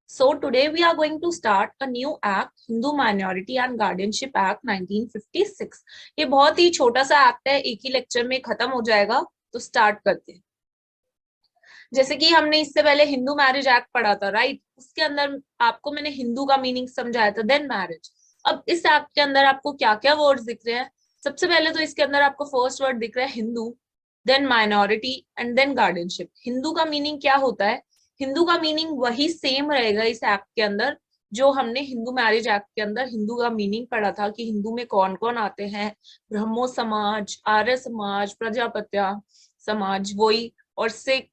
So today we are going to start a new act, Hindu Minority and Guardianship Act 1956. ये बहुत ही छोटा सा act है, एक ही लेक्चर में खत्म हो जाएगा, तो स्टार्ट करते हैं। जैसे कि हमने इससे पहले हिंदू मैरिज एक्ट पढ़ा था, राइट? उसके अंदर आपको मैंने हिंदू का मीनिंग समझाया था, देन मैरिज। अब इस एक्ट के अंदर आपको क्या क्या वर्ड्स दिख रहे हैं? सबसे पहले तो इसके अंदर आपको फर्स्ट वर्ड दिख रहा है Hindu, then minority and then guardianship. Hindu का मीनिंग क्या होता है? हिंदू का मीनिंग वही सेम रहेगा इस एक्ट के अंदर जो हमने हिंदू मैरिज एक्ट के अंदर हिंदू का मीनिंग पढ़ा था कि हिंदू में कौन कौन आते हैं, ब्रह्मो समाज, आर्य समाज, प्रजापत्य समाज, वही। और Sikh,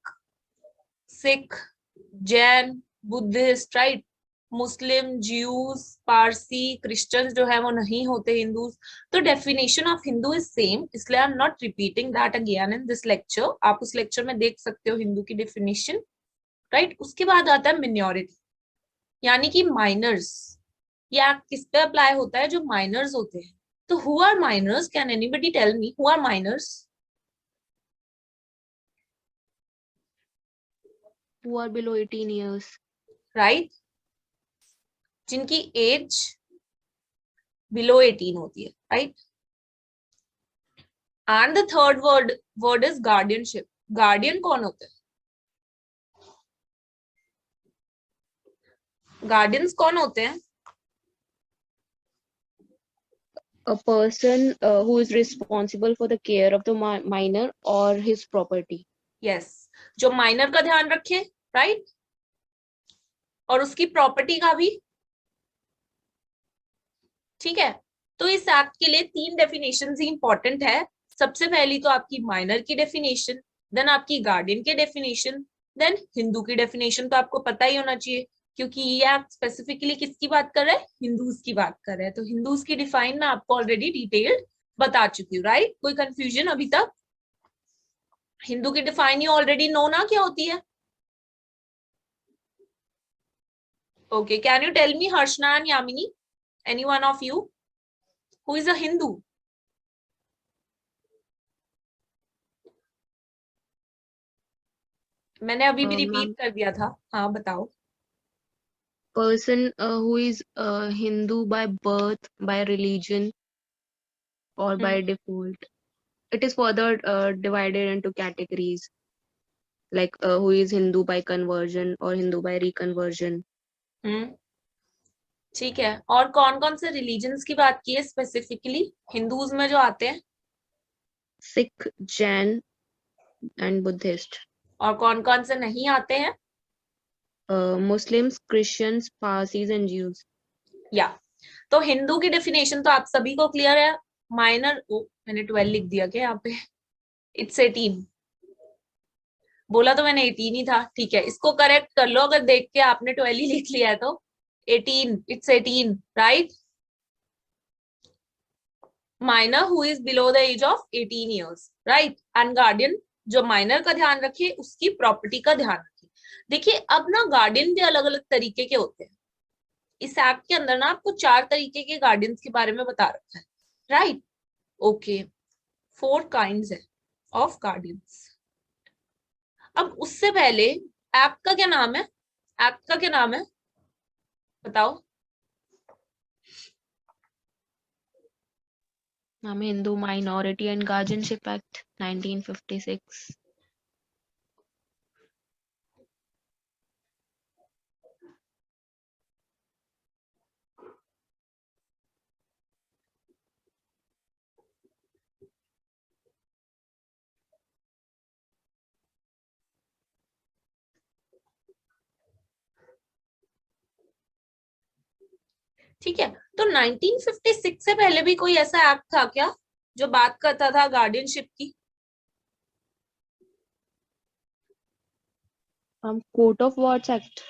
Jain, Buddhist, right? Muslim, Jews, Parsi, Christians जो है वो नहीं होते हिंदू। तो definition of Hindu is same, इसलिए I am not repeating that again in this lecture. आप उस लेक्चर में देख सकते हो हिंदू की डेफिनेशन, राइट? उसके बाद आता है मिनॉरिटी, यानी कि माइनर्स। ये एक्ट किस पे अप्लाई होता है? जो माइनर्स होते हैं। तो who are minors? Can anybody tell me who are minors? Who are below 18 years. Right, जिनकी एज बिलो 18 होती है, right? And the third word is guardianship. Guardian कौन होता है? गार्डियंस कौन होते हैं? A person who is responsible for the care of the minor or his property. Yes, जो माइनर का ध्यान रखे, राइट? और उसकी प्रॉपर्टी का भी, ठीक है? तो इस एक्ट के लिए 3 डेफिनेशन ही इंपॉर्टेंट है। सबसे पहली तो आपकी माइनर की डेफिनेशन, देन आपकी गार्डियन की डेफिनेशन, देन हिंदू की डेफिनेशन। तो आपको पता ही होना चाहिए क्योंकि ये एक्ट स्पेसिफिकली किसकी बात कर रहा है? हिंदूज की बात कर रहा है। तो हिंदूज की डिफाइन मैं आपको ऑलरेडी डिटेल्ड बता चुकी हूँ, राइट? कोई कंफ्यूजन अभी तक? हिंदू की डिफाइन यू ऑलरेडी नो ना क्या होती है? Okay, can you tell me Harshna and Yamini, any one of you who is a Hindu? मैंने अभी भी रिपीट कर दिया था। हाँ बताओ। Person who is Hindu by birth, by religion, or by default. It is further divided into categories, like who is Hindu by conversion or Hindu by reconversion. ठीक है, और कौन कौन से रिलीजन्स की बात की है स्पेसिफिकली हिंदूज में जो आते हैं? Sikh, Jain, and Buddhist. और कौन कौन से नहीं आते हैं? Muslims, Christians, Parsis, and Jews. या तो हिंदू की डेफिनेशन तो आप सभी को क्लियर है। माइनर, ओ मैंने 12 लिख दिया क्या यहाँ पे? इट्स 18। बोला तो मैंने 18 ही था, ठीक है, इसको करेक्ट कर लो अगर देख के आपने 12 ही लिख लिया है तो। 18, it's 18, right? Minor who is below the age of 18 years, right? And guardian जो माइनर का ध्यान रखे, उसकी प्रॉपर्टी का ध्यान रखे। देखिए अब ना गार्डियन भी अलग अलग तरीके के होते हैं। इस एक्ट के अंदर ना आपको 4 तरीके के गार्डियंस के बारे में बता रखा है, राइट? ओके, 4 काइंड्स है ऑफ गार्डियंस। अब उससे पहले एक्ट का क्या नाम है? एक्ट का क्या नाम है बताओ? Hindu Minority and Guardianship Act 1956. ठीक है, तो 1956 से पहले भी कोई ऐसा एक्ट था क्या जो बात करता था गार्डियनशिप की? Court of Wards Act.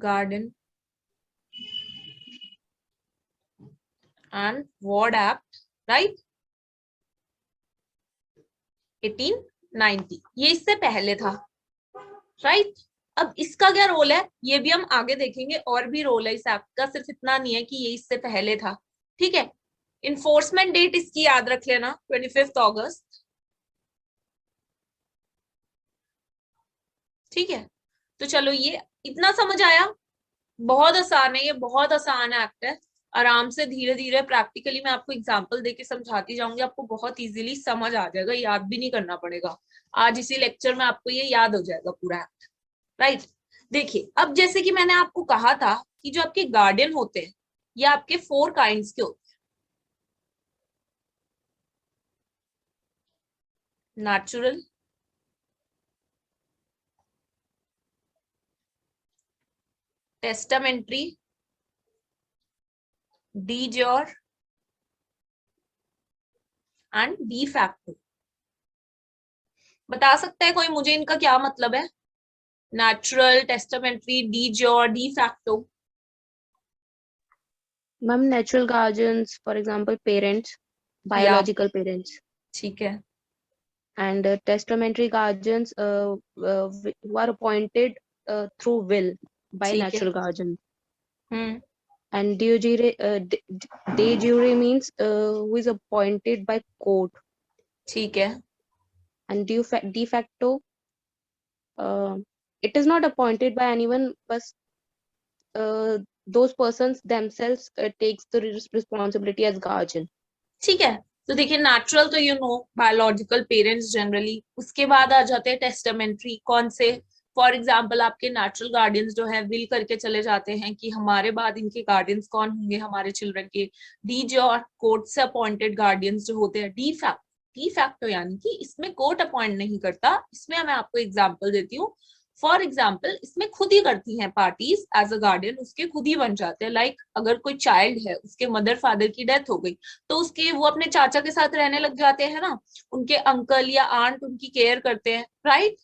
Garden and ward act, right? 1890, ये इससे पहले था, राइट? अब इसका क्या रोल है ये भी हम आगे देखेंगे, और भी रोल है इस एक्ट का, सिर्फ इतना नहीं है कि ये इससे पहले था, ठीक है? इन्फोर्समेंट डेट इसकी याद रख लेना, 25 अगस्त, ठीक है? तो चलो ये इतना समझ आया, बहुत आसान है, ये बहुत आसान एक्ट है। आराम से धीरे धीरे प्रैक्टिकली मैं आपको एग्जांपल देके समझाती जाऊंगी, आपको बहुत इजीली समझ आ जाएगा, याद भी नहीं करना पड़ेगा। आज इसी लेक्चर में आपको ये याद हो जाएगा पूरा एक्ट, राइट। देखिए अब जैसे कि मैंने आपको कहा था कि जो आपके गार्डियन होते हैं ये आपके 4 काइंड्स के होते हैं। Natural, testamentary, D jure and de facto. बता सकता है कोई मुझे इनका क्या मतलब है? Natural, testamentary, D jure, de facto. Ma'am, natural guardians, for example, parents, या biological parents, ठीक है, and testamentary guardians who are appointed through will by ठीक है। natural guardian. Hmm, And de jure means who is appointed by court. ठीक है, And de facto, uh, it is not appointed by anyone, but those persons themselves takes the responsibility as guardian. ठीक है। तो देखिए natural तो you know biological parents generally, उसके बाद आ जाते हैं टेस्टामेंट्री। कौन से? फॉर एग्जाम्पल आपके नेचुरल गार्डियंस जो है विल करके चले जाते हैं कि हमारे बाद इनके गार्डियंस कौन होंगे, हमारे चिल्ड्रन के। डी जो कोर्ट से अपॉइंटेड गार्डियंस जो होते हैं। डी फैक्टो यानी कि इसमें कोर्ट अपॉइंट नहीं करता, इसमें मैं आपको एग्जाम्पल देती हूँ। फॉर एग्जाम्पल इसमें खुद ही करती हैं पार्टीज, एज अ गार्डियन उसके खुद ही बन जाते हैं। लाइक अगर कोई चाइल्ड है, उसके मदर फादर की डेथ हो गई, तो उसके वो अपने चाचा के साथ रहने लग जाते हैं ना, उनके अंकल या आंट उनकी केयर करते हैं, राइट।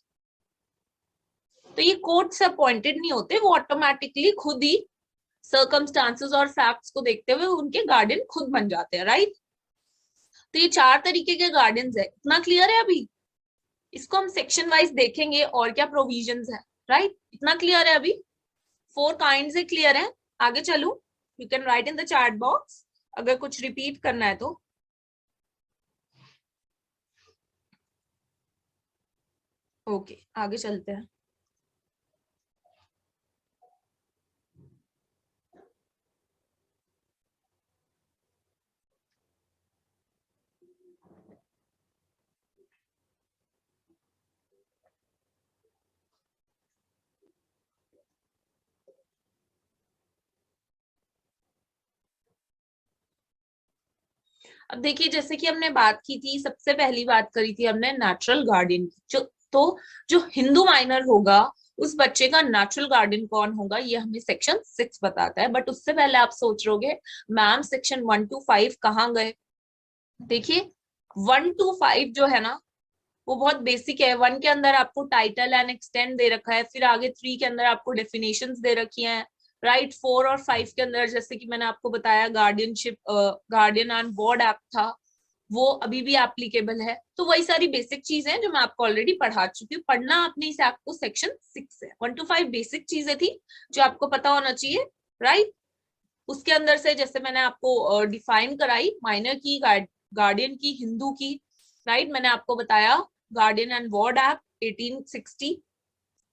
तो ये कोर्ट से अपॉइंटेड नहीं होते, वो ऑटोमेटिकली खुद ही सर्कमस्टांसेस और फैक्ट्स को देखते हुए उनके गार्डियन खुद बन जाते हैं, राइट। तो ये 4 तरीके के गार्डियंस है, इतना क्लियर है अभी? इसको हम सेक्शन वाइज देखेंगे और क्या प्रोविजंस है, राइट। इतना क्लियर है अभी? 4 काइंड से क्लियर है? आगे चलूं? You can write in the chat box अगर कुछ रिपीट करना है तो। ओके आगे चलते हैं। अब देखिए जैसे कि हमने बात की थी, सबसे पहली बात करी थी हमने नेचुरल गार्डियन की। जो हिंदू माइनर होगा उस बच्चे का नेचुरल गार्डियन कौन होगा, ये हमें सेक्शन 6 बताता है। बट उससे पहले आप सोच रहोगे मैम सेक्शन 1 to 5 कहाँ गए? देखिए 1 to 5 जो है ना वो बहुत बेसिक है। 1 के अंदर आपको टाइटल एंड एक्सटेंड दे रखा है, फिर आगे 3 के अंदर आपको डेफिनेशंस दे रखी हैं, राइट। 4 और 5 के अंदर जैसे कि मैंने आपको बताया guardianship, guardian and ward act था, वो अभी भी एप्लीकेबल है। तो वही सारी बेसिक चीजें हैं जो मैं आपको ऑलरेडी पढ़ा चुकी हूँ। पढ़ना आपने इस एक्ट को सेक्शन 6 है। 1 to 5 बेसिक चीजें थी जो आपको पता होना चाहिए, राइट। उसके अंदर से जैसे मैंने आपको डिफाइन कराई माइनर की, गार्डियन की, हिंदू की, राइट। मैंने आपको बताया guardian and ward act 1860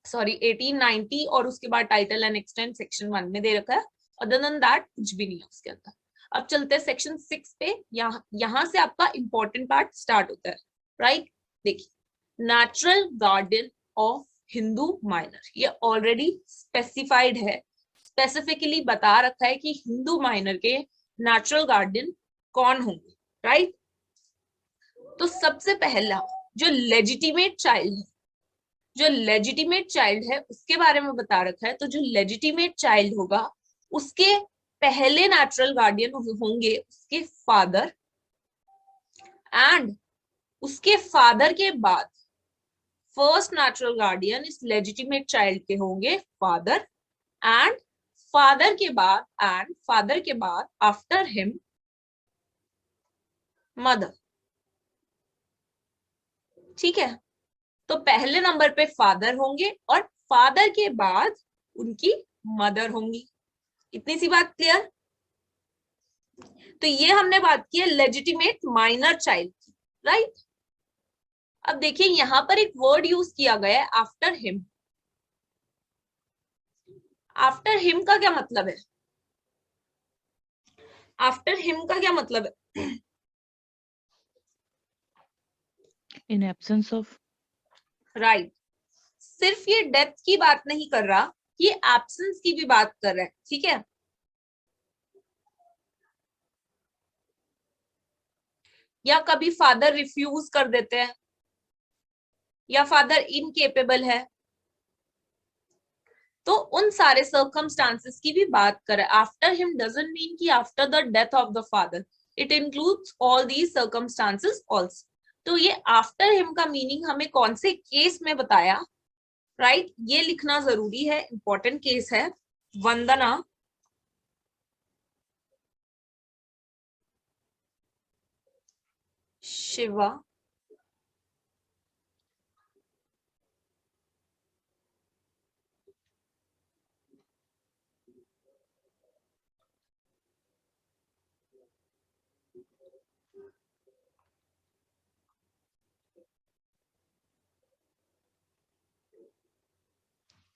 sorry 1890, और उसके बाद टाइटल एंड एक्सटेंड सेक्शन 1 में दे रखा है। अदर देन दैट कुछ भी नहीं है उसके अंदर। अब चलते हैं सेक्शन 6 पे। यहाँ से आपका इंपॉर्टेंट पार्ट स्टार्ट होता है, राइट। देखिए natural guardian of Hindu minor, ये ऑलरेडी स्पेसिफाइड है, स्पेसिफिकली बता रखा है कि हिंदू माइनर के नेचुरल गार्डियन कौन होंगे, राइट। तो सबसे पहला जो लेजिटिमेट चाइल्ड है, जो लेजिटिमेट चाइल्ड है उसके बारे में बता रखा है। तो जो लेजिटिमेट चाइल्ड होगा उसके पहले नेचुरल गार्डियन होंगे उसके फादर, एंड उसके फादर के बाद फर्स्ट नेचुरल गार्डियन इस लेजिटिमेट चाइल्ड के होंगे फादर, एंड फादर के बाद आफ्टर हिम मदर, ठीक है। तो पहले नंबर पे फादर होंगे और फादर के बाद उनकी मदर होंगी। इतनी सी बात क्लियर? तो ये हमने बात की है लेजिटिमेट माइनर चाइल्ड की, राइट। अब देखिए यहां पर एक वर्ड यूज किया गया है आफ्टर हिम। आफ्टर हिम का क्या मतलब है? आफ्टर हिम का क्या मतलब है? In absence of. राइट, सिर्फ ये डेथ की बात नहीं कर रहा, ये एब्सेंस की भी बात कर रहा है, ठीक है। या कभी फादर रिफ्यूज कर देते हैं, या फादर इनकेपेबल है, तो उन सारे सर्कमस्टांसेस की भी बात कर रहा है। आफ्टर हिम डजंट मीन कि after the death of the father, it includes all these circumstances also. तो ये आफ्टर हिम का मीनिंग हमें कौन से केस में बताया, राइट, ये लिखना जरूरी है, इंपॉर्टेंट केस है। वंदना शिवा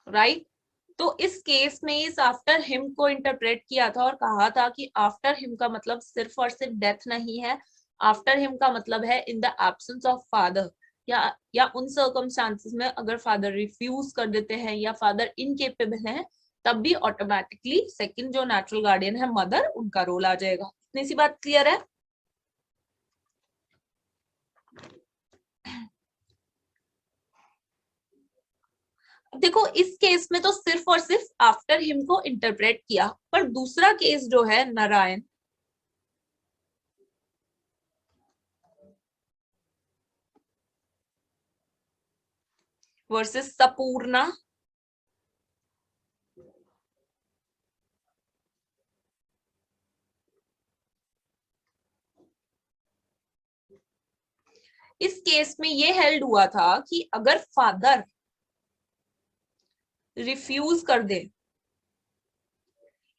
राइट। तो इस केस में इस आफ्टर हिम को इंटरप्रेट किया था और कहा था कि आफ्टर हिम का मतलब सिर्फ और सिर्फ डेथ नहीं है, आफ्टर हिम का मतलब है in the absence of father, या उन सर्कमस्टांसेस में अगर फादर रिफ्यूज कर देते हैं या फादर इनकेपेबल है, तब भी ऑटोमेटिकली सेकंड जो नेचुरल गार्डियन है मदर, उनका रोल आ जाएगा। इतनी सी बात क्लियर है? देखो इस केस में तो सिर्फ और सिर्फ आफ्टर हिम को इंटरप्रेट किया, पर दूसरा केस जो है नारायण वर्सेस सपूर्णा, इस केस में ये हेल्ड हुआ था कि अगर फादर रिफ्यूज कर दे,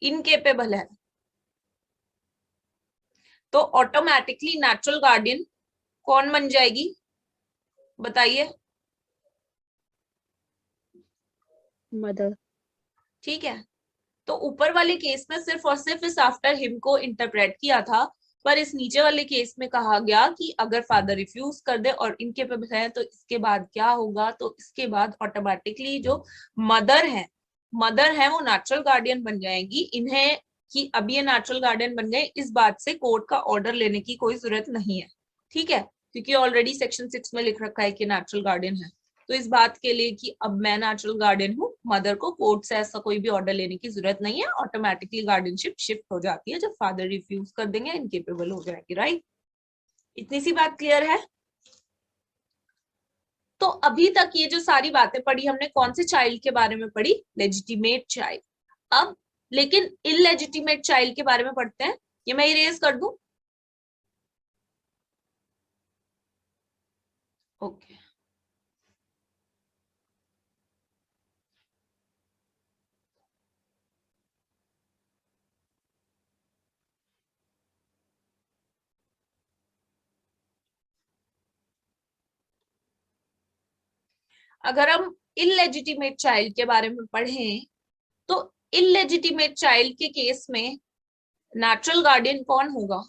इनकेपेबल है, तो ऑटोमेटिकली नेचुरल गार्डियन कौन बन जाएगी, बताइए। मदर। ठीक है, तो ऊपर वाले केस में सिर्फ और सिर्फ इस आफ्टर हिम को इंटरप्रेट किया था, पर इस नीचे वाले केस में कहा गया कि अगर फादर रिफ्यूज कर दे और इनकेपेबल है तो इसके बाद क्या होगा, तो इसके बाद ऑटोमेटिकली जो मदर है वो नेचुरल गार्डियन बन जाएंगी। इन्हें कि अब ये नेचुरल गार्डियन बन गए, इस बात से कोर्ट का ऑर्डर लेने की कोई जरूरत नहीं है, ठीक है, क्योंकि ऑलरेडी सेक्शन 6 में लिख रखा है कि नेचुरल गार्डियन है। तो इस बात के लिए कि अब मैं नेचुरल गार्डियन हूँ, मदर को कोर्ट से ऐसा कोई भी ऑर्डर लेने की जरूरत नहीं है, ऑटोमेटिकली गार्डियनशिप शिफ्ट हो जाती है जब फादर रिफ्यूज कर देंगे, इनकेपेबल हो जाएगी, राइट। इतनी सी बात क्लियर है? तो अभी तक ये जो सारी बातें पढ़ी हमने कौन से चाइल्ड के बारे में पढ़ी, लेजिटिमेट चाइल्ड। अब लेकिन इलेजिटिमेट चाइल्ड के बारे में पढ़ते हैं। ये मैं इरेज कर दूं? ओके, अगर हम इलेजिटिमेट चाइल्ड के बारे में पढ़ें तो इलेजिटिमेट चाइल्ड के केस में नेचुरल गार्डियन कौन होगा?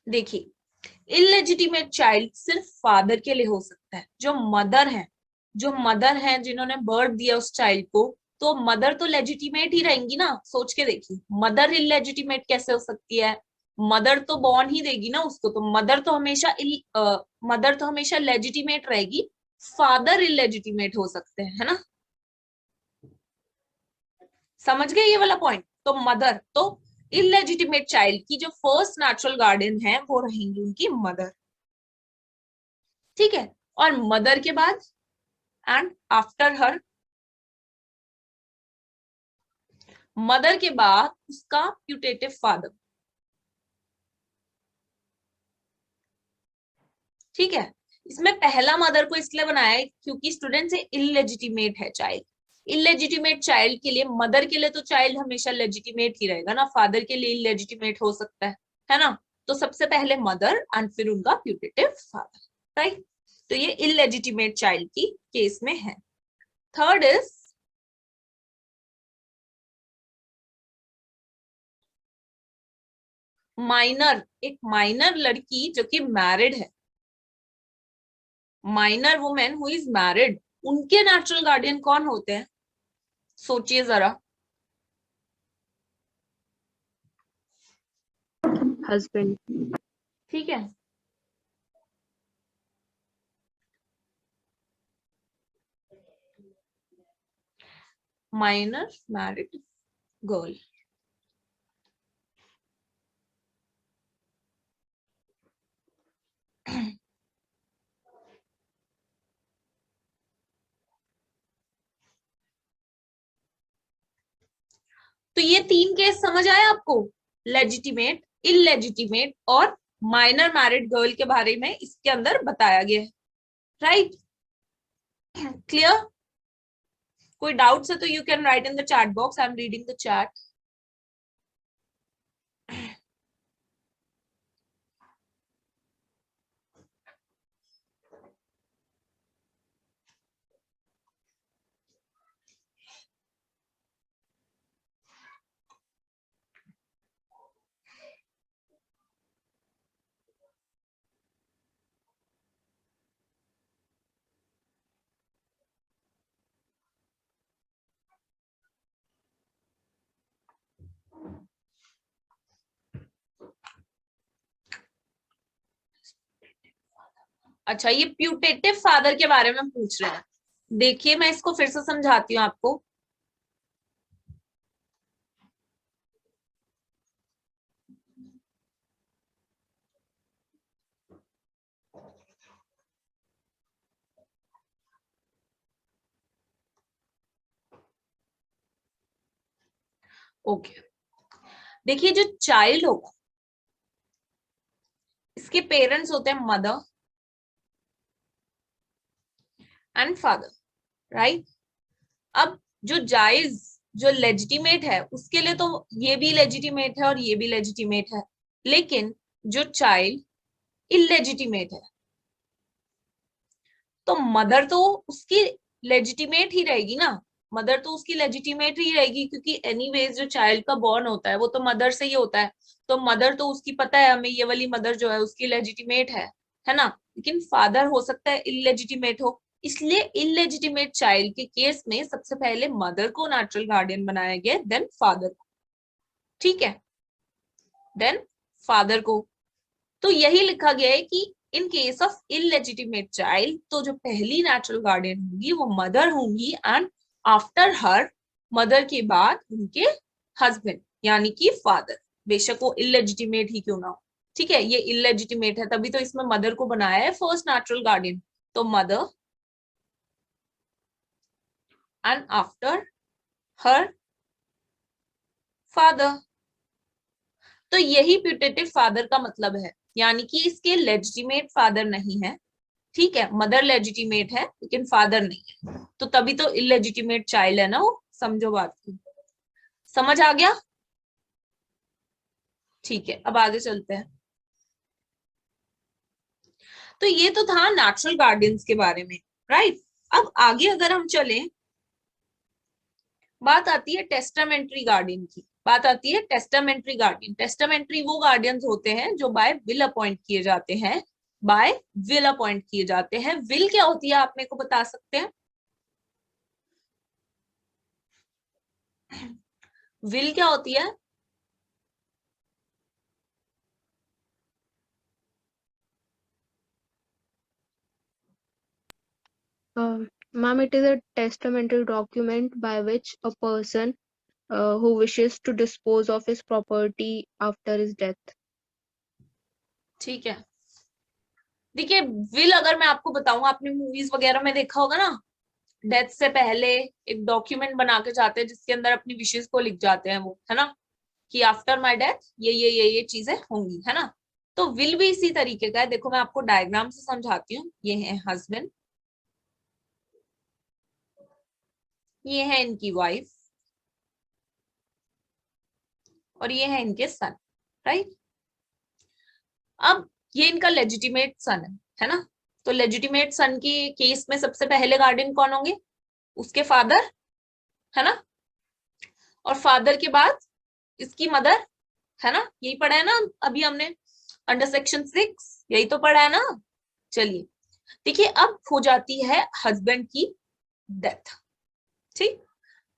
देखिए इलेजिटिमेट चाइल्ड सिर्फ फादर के लिए हो सकता है। जो मदर है जिन्होंने बर्थ दिया उस चाइल्ड को, तो मदर तो लेजिटिमेट ही रहेंगी ना। सोच के देखिए, मदर इलेजिटिमेट कैसे हो सकती है? मदर तो बॉर्न ही देगी ना उसको, तो मदर तो हमेशा लेजिटिमेट रहेगी, फादर इलेजिटिमेट हो सकते हैं, है ना। समझ गए ये वाला पॉइंट? तो मदर तो इलेजिटिमेट चाइल्ड की जो फर्स्ट नेचुरल गार्डियन है वो रहेंगी उनकी मदर, ठीक है। और मदर के बाद एंड आफ्टर हर, मदर के बाद उसका प्यूटेटिव फादर, ठीक है। इसमें पहला मदर को इसलिए बनाया है क्योंकि स्टूडेंट से इलेजिटिमेट है चाइल्ड। इलेजिटिमेट चाइल्ड के लिए, मदर के लिए तो चाइल्ड हमेशा लेजिटिमेट ही रहेगा ना, फादर के लिए इलेजिटिमेट हो सकता है ना। तो सबसे पहले मदर एंड फिर उनका प्यूटेटिव फादर, राइट। तो ये इलेजिटिमेट चाइल्ड की केस में है। थर्ड इज माइनर, एक माइनर लड़की जो कि मैरिड है, minor women who is married, उनके नेचुरल गार्डियन कौन होते हैं? सोचिए जरा। husband. ठीक है, माइनर मैरिड गर्ल। तो ये तीन केस समझ आए आपको, लेजिटिमेट, इलेजिटिमेट और माइनर मैरिड गर्ल के बारे में इसके अंदर बताया गया है, राइट? क्लियर? कोई डाउट्स है तो you can write in the chat box, I am reading the chat. अच्छा, ये प्यूटेटिव फादर के बारे में पूछ रहे हैं। देखिए मैं इसको फिर से समझाती हूँ आपको। ओके, देखिए जो चाइल्ड होगा इसके पेरेंट्स होते हैं मदर एंड फादर, राइट? अब जो जायज, जो लेजिटिमेट है उसके लिए तो ये भी लेजिटिमेट है और ये भी लेजिटिमेट है, लेकिन जो चाइल्ड इलेजिटिमेट है तो मदर तो उसकी लेजिटिमेट ही रहेगी ना, मदर तो उसकी लेजिटिमेट ही रहेगी, क्योंकि एनीवेज जो चाइल्ड का बॉर्न होता है वो तो मदर से ही होता है, तो मदर तो उसकी पता है हमें, ये वाली मदर जो है उसकी लेजिटिमेट है ना? लेकिन फादर हो सकता है इलेजिटिमेट हो, इसलिए इलेजिटिमेट चाइल्ड के केस में सबसे पहले मदर को नेचुरल गार्डियन बनाया गया, देन फादर को, ठीक है, देन फादर को। तो यही लिखा गया है कि in case of illegitimate child तो जो पहली नेचुरल गार्डियन होंगी वो मदर होंगी, एंड आफ्टर हर, मदर के बाद उनके हस्बैंड यानी कि फादर, बेशक वो इलेजिटिमेट ही क्यों ना हो, ठीक है, ये इलेजिटिमेट है तभी तो इसमें मदर को बनाया है फर्स्ट नेचुरल गार्डियन, तो mother and after her father. तो यही प्यूटेटिव फादर का मतलब है, यानी कि इसके लेजिटिमेट फादर नहीं है, ठीक है, मदर लेजिटिमेट है लेकिन फादर नहीं है, तो तभी तो इलेजिटिमेट चाइल्ड है ना वो, समझो बात की, समझ आ गया? ठीक है, अब आगे चलते हैं। तो ये तो था नेचुरल गार्डियंस के बारे में, राइट? अब आगे अगर हम चले, बात आती है टेस्टामेंट्री गार्डियन की, बात आती है टेस्टामेंट्री गार्डियन। टेस्टामेंट्री वो गार्डियंस होते हैं जो बाय विल अपॉइंट किए जाते हैं, बाय विल अपॉइंट किए जाते हैं। विल क्या होती है आप मेरे को बता सकते हैं? विल क्या होती है? Ma'am, it is a testamentary document by which a person who wishes to dispose of his property after his death. ठीक है, देखिए विल अगर मैं आपको बताऊं, आपने मूवीज वगैरह में देखा होगा ना, डेथ से पहले एक डॉक्यूमेंट बना के जाते हैं जिसके अंदर अपनी विशेष को लिख जाते हैं वो, है ना, कि आफ्टर माय डेथ ये चीजें होंगी, है ना? तो विल भी इसी तरीके का है। देखो मैं आपको डायग्राम से समझाती हूँ। ये है हस्बैंड, ये है इनकी वाइफ, और ये है इनके सन, राइट? अब ये इनका लेजिटिमेट सन है ना? तो लेजिटिमेट सन की केस में सबसे पहले गार्डियन कौन होंगे? उसके फादर, है ना, और फादर के बाद इसकी मदर, है ना, यही पढ़ा है ना अभी हमने अंडर सेक्शन 6, यही तो पढ़ा है ना। चलिए देखिए, अब हो जाती है हस्बैंड की डेथ। ठीक,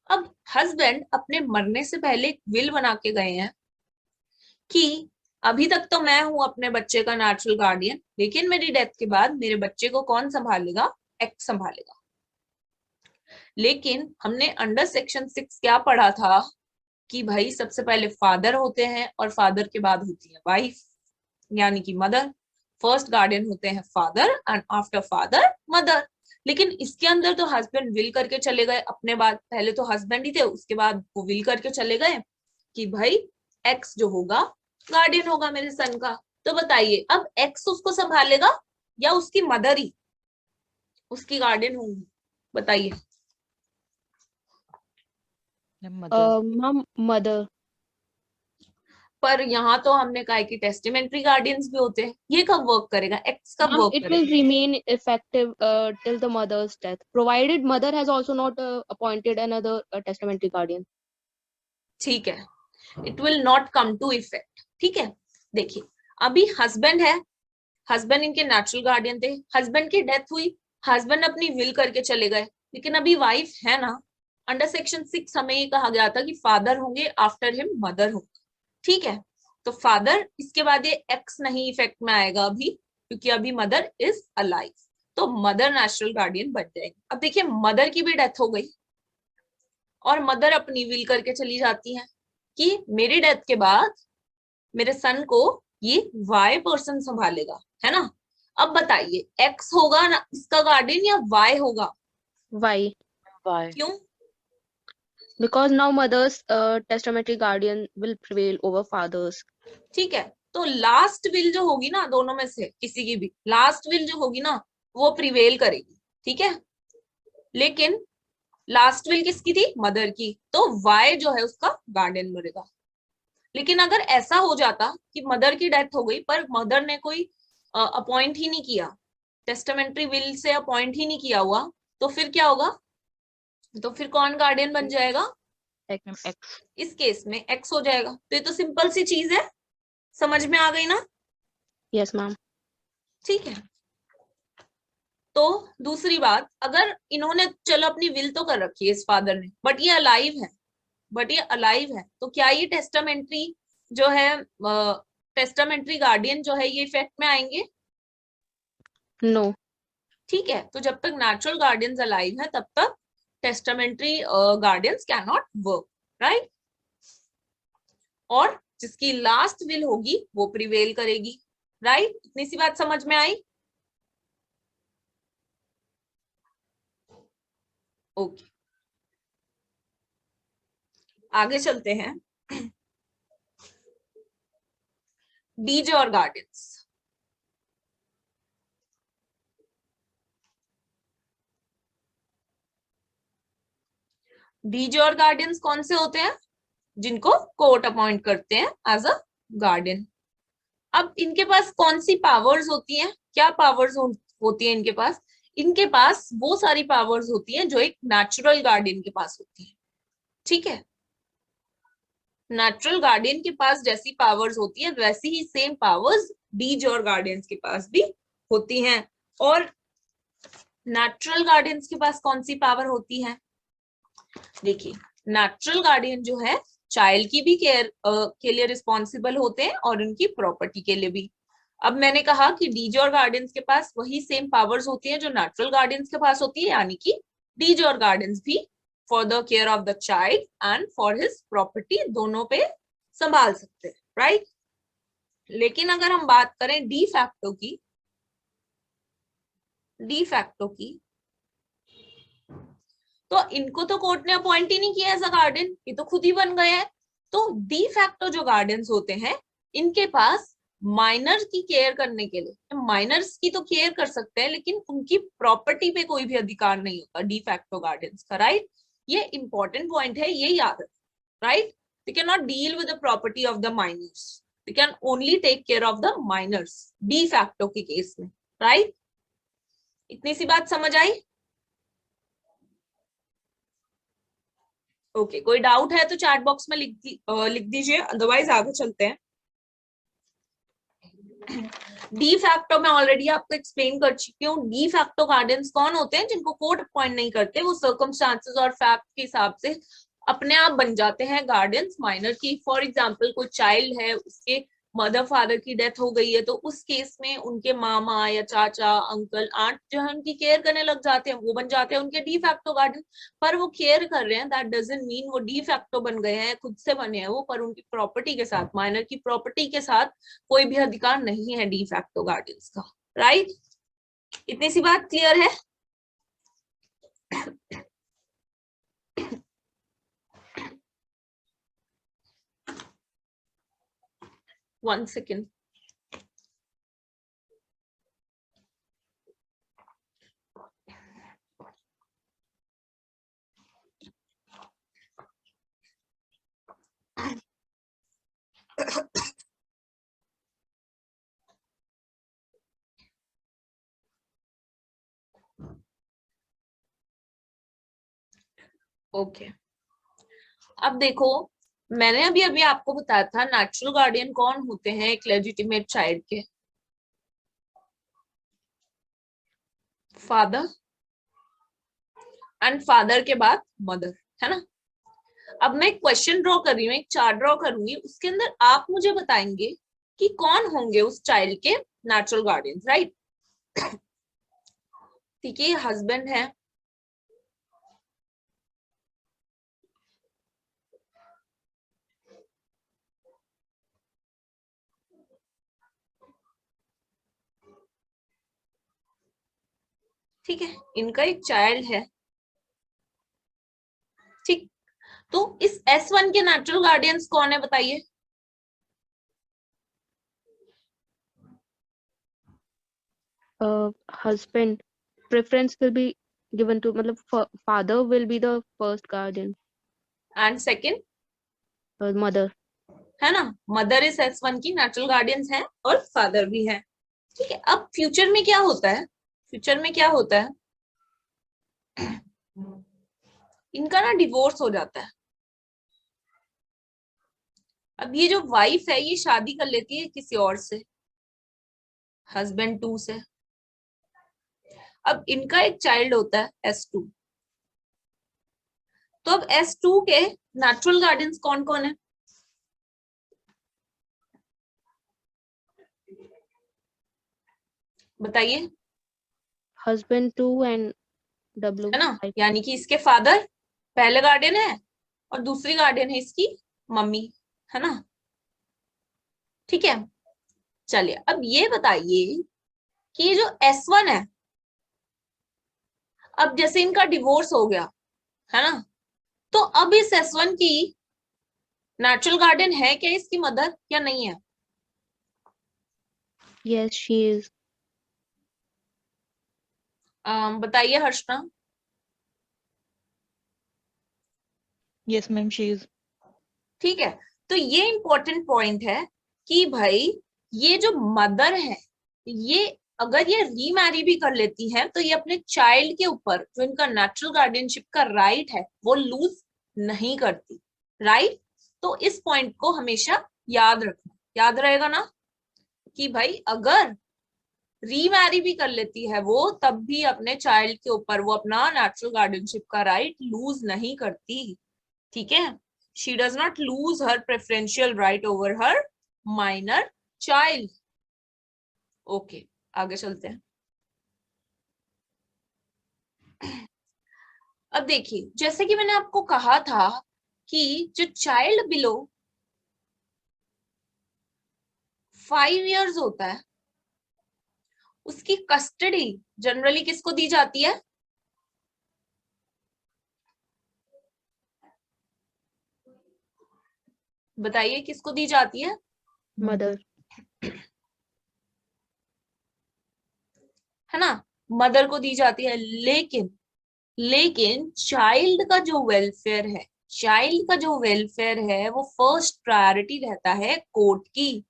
अब हस्बैंड अपने मरने से पहले एक विल बना के गए हैं कि अभी तक तो मैं हूं अपने बच्चे का नेचुरल गार्डियन, लेकिन मेरी डेथ के बाद मेरे बच्चे को कौन संभालेगा? एक्स संभालेगा। लेकिन हमने अंडर सेक्शन 6 क्या पढ़ा था कि भाई सबसे पहले फादर होते हैं और फादर के बाद होती है वाइफ, यानी कि मदर। फर्स्ट गार्डियन होते हैं father and after father mother. लेकिन इसके अंदर तो हस्बैंड विल करके चले गए अपने बाद, पहले तो हस्बैंड ही थे, उसके बाद वो विल करके चले गए कि भाई एक्स जो होगा गार्डियन होगा मेरे सन का। तो बताइए अब एक्स उसको संभालेगा या उसकी मदर ही उसकी गार्डियन होंगी? बताइए। mother. Mom, mother. पर यहाँ तो हमने कहा है कि टेस्टिमेंट्री गार्डियंस भी होते हैं, ये कब वर्क करेगा? एक्स कब Mom, वर्क it will करेगा? remain effective till the mother's death, provided mother has also not appointed another testamentary guardian. ठीक है, it will not come to effect. ठीक है, देखिए अभी हस्बैंड है, हस्बैंड इनके नेचुरल गार्डियन थे, हस्बैंड की डेथ हुई, हस्बैंड अपनी विल करके चले गए, लेकिन अभी वाइफ है ना। अंडर सेक्शन 6 हमें ये कहा गया था कि फादर होंगे, आफ्टर हिम मदर होंगे। ठीक है, तो फादर इसके बाद ये एक्स नहीं इफेक्ट में आएगा अभी, क्योंकि अभी मदर इज अलाइव, तो मदर नेचुरल गार्डियन बन जाएगी। अब देखिए मदर की भी डेथ हो गई और मदर अपनी विल करके चली जाती है कि मेरी डेथ के बाद मेरे सन को ये वाई पर्सन संभालेगा, है ना। अब बताइए एक्स होगा ना इसका गार्डियन या वाई होगा? Why? Why? क्यों? Because now mother's testamentary guardian will prevail over father's. ठीक है, तो लास्ट विल जो होगी ना, दोनों में से किसी की भी लास्ट विल जो होगी ना वो प्रिवेल करेगी। ठीक है, लेकिन लास्ट विल किसकी थी? मदर की, तो वाई जो है उसका गार्डियन बनेगा। लेकिन अगर ऐसा हो जाता कि मदर की डेथ हो गई पर मदर ने कोई अपॉइंट ही नहीं किया, टेस्टामेंट्री विल से अपॉइंट ही नहीं किया हुआ, तो फिर क्या होगा? तो फिर कौन गार्डियन बन जाएगा? X. इस केस में एक्स हो जाएगा। तो ये तो सिंपल सी चीज है, समझ में आ गई ना? Yes, ma'am. ठीक है, तो दूसरी बात, अगर इन्होंने चलो अपनी विल तो कर रखी है इस फादर ने, बट ये अलाइव है, तो क्या ये टेस्टामेंट्री जो है टेस्टामेंट्री गार्डियन जो है ये इफेक्ट में आएंगे? No. ठीक है, तो जब तक नेचुरल गार्डियंस अलाइव है तब तक testamentary guardians can not work, right. और जिसकी लास्ट विल होगी वो प्रिवेल करेगी, राइट। इतनी सी बात समझ में आई? ओके, आगे चलते हैं। डीजे और गार्डियंस। डीजे और गार्डियंस कौन से होते हैं? जिनको कोर्ट अपॉइंट करते हैं एज अ गार्डियन। अब इनके पास कौन सी पावर्स होती हैं? क्या पावर्स होती है इनके पास? इनके पास वो सारी पावर्स होती हैं जो एक नेचुरल गार्डियन के पास होती है। ठीक है, नेचुरल गार्डियन के पास जैसी पावर्स होती है वैसी ही सेम पावर्स डीज और गार्डियंस के पास भी होती हैं। और नेचुरल गार्डियंस के पास कौन सी पावर होती है? देखिए, नेचुरल गार्डियन जो है चाइल्ड की भी केयर के लिए रिस्पॉन्सिबल होते हैं और उनकी प्रॉपर्टी के लिए भी। अब मैंने कहा कि डीजे और गार्डियंस के पास वही सेम पावर्स होती हैं जो नेचुरल गार्डियंस के पास होती है, यानी कि डीजे और गार्डियंस भी for the care of the child and for his property दोनों पे संभाल सकते हैं, राइट। लेकिन अगर हम बात करें डी फैक्टो की, तो इनको तो कोर्ट ने अपॉइंट ही नहीं किया एज अ गार्डियन, ये तो खुद ही बन गए हैं। तो डी फैक्टो जो गार्डियंस होते हैं इनके पास माइनर की केयर करने के लिए, माइनर्स की तो केयर कर सकते हैं लेकिन उनकी प्रॉपर्टी पे कोई भी अधिकार नहीं होता डी फैक्टो गार्डियंस का, राइट। ये इंपॉर्टेंट पॉइंट है, ये याद है, right. They cannot deal with the property of the minors, they can only take care of the minors de facto के केस में, राइट। इतनी सी बात समझ आई? ओके, कोई डाउट है तो चैट बॉक्स में लिख दीजिए, अदरवाइज आगे चलते हैं। डी फैक्टो मैं ऑलरेडी आपको एक्सप्लेन कर चुकी हूँ। डी फैक्टो गार्डियंस कौन होते हैं? जिनको कोर्ट अपॉइंट नहीं करते, वो सर्कमस्टांसेस और फैक्ट के हिसाब से अपने आप बन जाते हैं गार्डियंस माइनर की। फॉर एग्जाम्पल कोई चाइल्ड है, उसके मदर फादर की डेथ हो गई है, तो उस केस में उनके मामा या चाचा अंकल आंट जो है उनकी केयर करने लग जाते हैं, वो बन जाते हैं उनके डी फैक्टो गार्डियन। पर वो केयर कर रहे हैं, दैट डजंट मीन वो डी फैक्टो बन गए हैं, खुद से बने हैं वो, पर उनकी प्रॉपर्टी के साथ, माइनर की प्रॉपर्टी के साथ कोई भी अधिकार नहीं है डी फैक्टो गार्डियंस का। राइट? इतनी सी बात क्लियर है? One second. ओके, अब देखो, मैंने अभी अभी आपको बताया था नेचुरल गार्डियन कौन होते हैं एक लेजिटिमेट चाइल्ड के। फादर, एंड फादर के बाद मदर, है ना? अब मैं एक क्वेश्चन ड्रॉ कर रही हूँ, एक चार्ट ड्रॉ करूंगी, उसके अंदर आप मुझे बताएंगे कि कौन होंगे उस चाइल्ड के नेचुरल गार्डियंस। राइट? ठीक है, हस्बैंड है, ठीक है, इनका एक चाइल्ड है, ठीक। तो इस S1 के नेचुरल गार्डियंस कौन है बताइए? Husband. Preference will be given to, मतलब father will be the first guardian. And second? Mother. है ना, मदर इस S1 की नेचुरल गार्डियंस है और फादर भी है। ठीक है, अब फ्यूचर में क्या होता है? फ्यूचर में क्या होता है? इनका ना डिवोर्स हो जाता है। अब ये जो वाइफ है ये शादी कर लेती है किसी और से, हस्बैंड 2 से। अब इनका एक चाइल्ड होता है S2। तो अब S2 के नेचुरल गार्डियंस कौन कौन है? बताइए। Husband 2 and W. है ना, यानी कि इसके फादर पहले गार्डियन है और दूसरी गार्डियन है इसकी मम्मी, है ना? ठीक है, चलिए अब ये बताइए कि ये जो S1 है, अब जैसे इनका डिवोर्स हो गया, है ना, तो अब इस S1 की नेचुरल गार्डियन है क्या इसकी मदर या नहीं है? Yes, she is. बताइए हर्षना। Yes, ma'am, she is. ठीक है, तो ये इंपॉर्टेंट पॉइंट है कि भाई ये जो मदर है, ये अगर ये रीमैरी भी कर लेती है तो ये अपने चाइल्ड के ऊपर जो इनका नेचुरल गार्डियनशिप का राइट है वो लूज नहीं करती। राइट? तो इस पॉइंट को हमेशा याद रखना, याद रहेगा ना, कि भाई अगर रीमैरी भी कर लेती है वो, तब भी अपने चाइल्ड के ऊपर वो अपना नेचुरल गार्डियनशिप का राइट लूज नहीं करती। ठीक है, she does not lose her preferential right over her minor child. Okay, आगे चलते हैं। अब देखिए, जैसे कि मैंने आपको कहा था कि जो चाइल्ड बिलो 5 years होता है उसकी कस्टडी जनरली किसको दी जाती है? बताइए किसको दी जाती है? Mother. है ना, मदर को दी जाती है। लेकिन चाइल्ड का जो वेलफेयर है, चाइल्ड का जो वेलफेयर है वो फर्स्ट प्रायोरिटी रहता है कोर्ट की।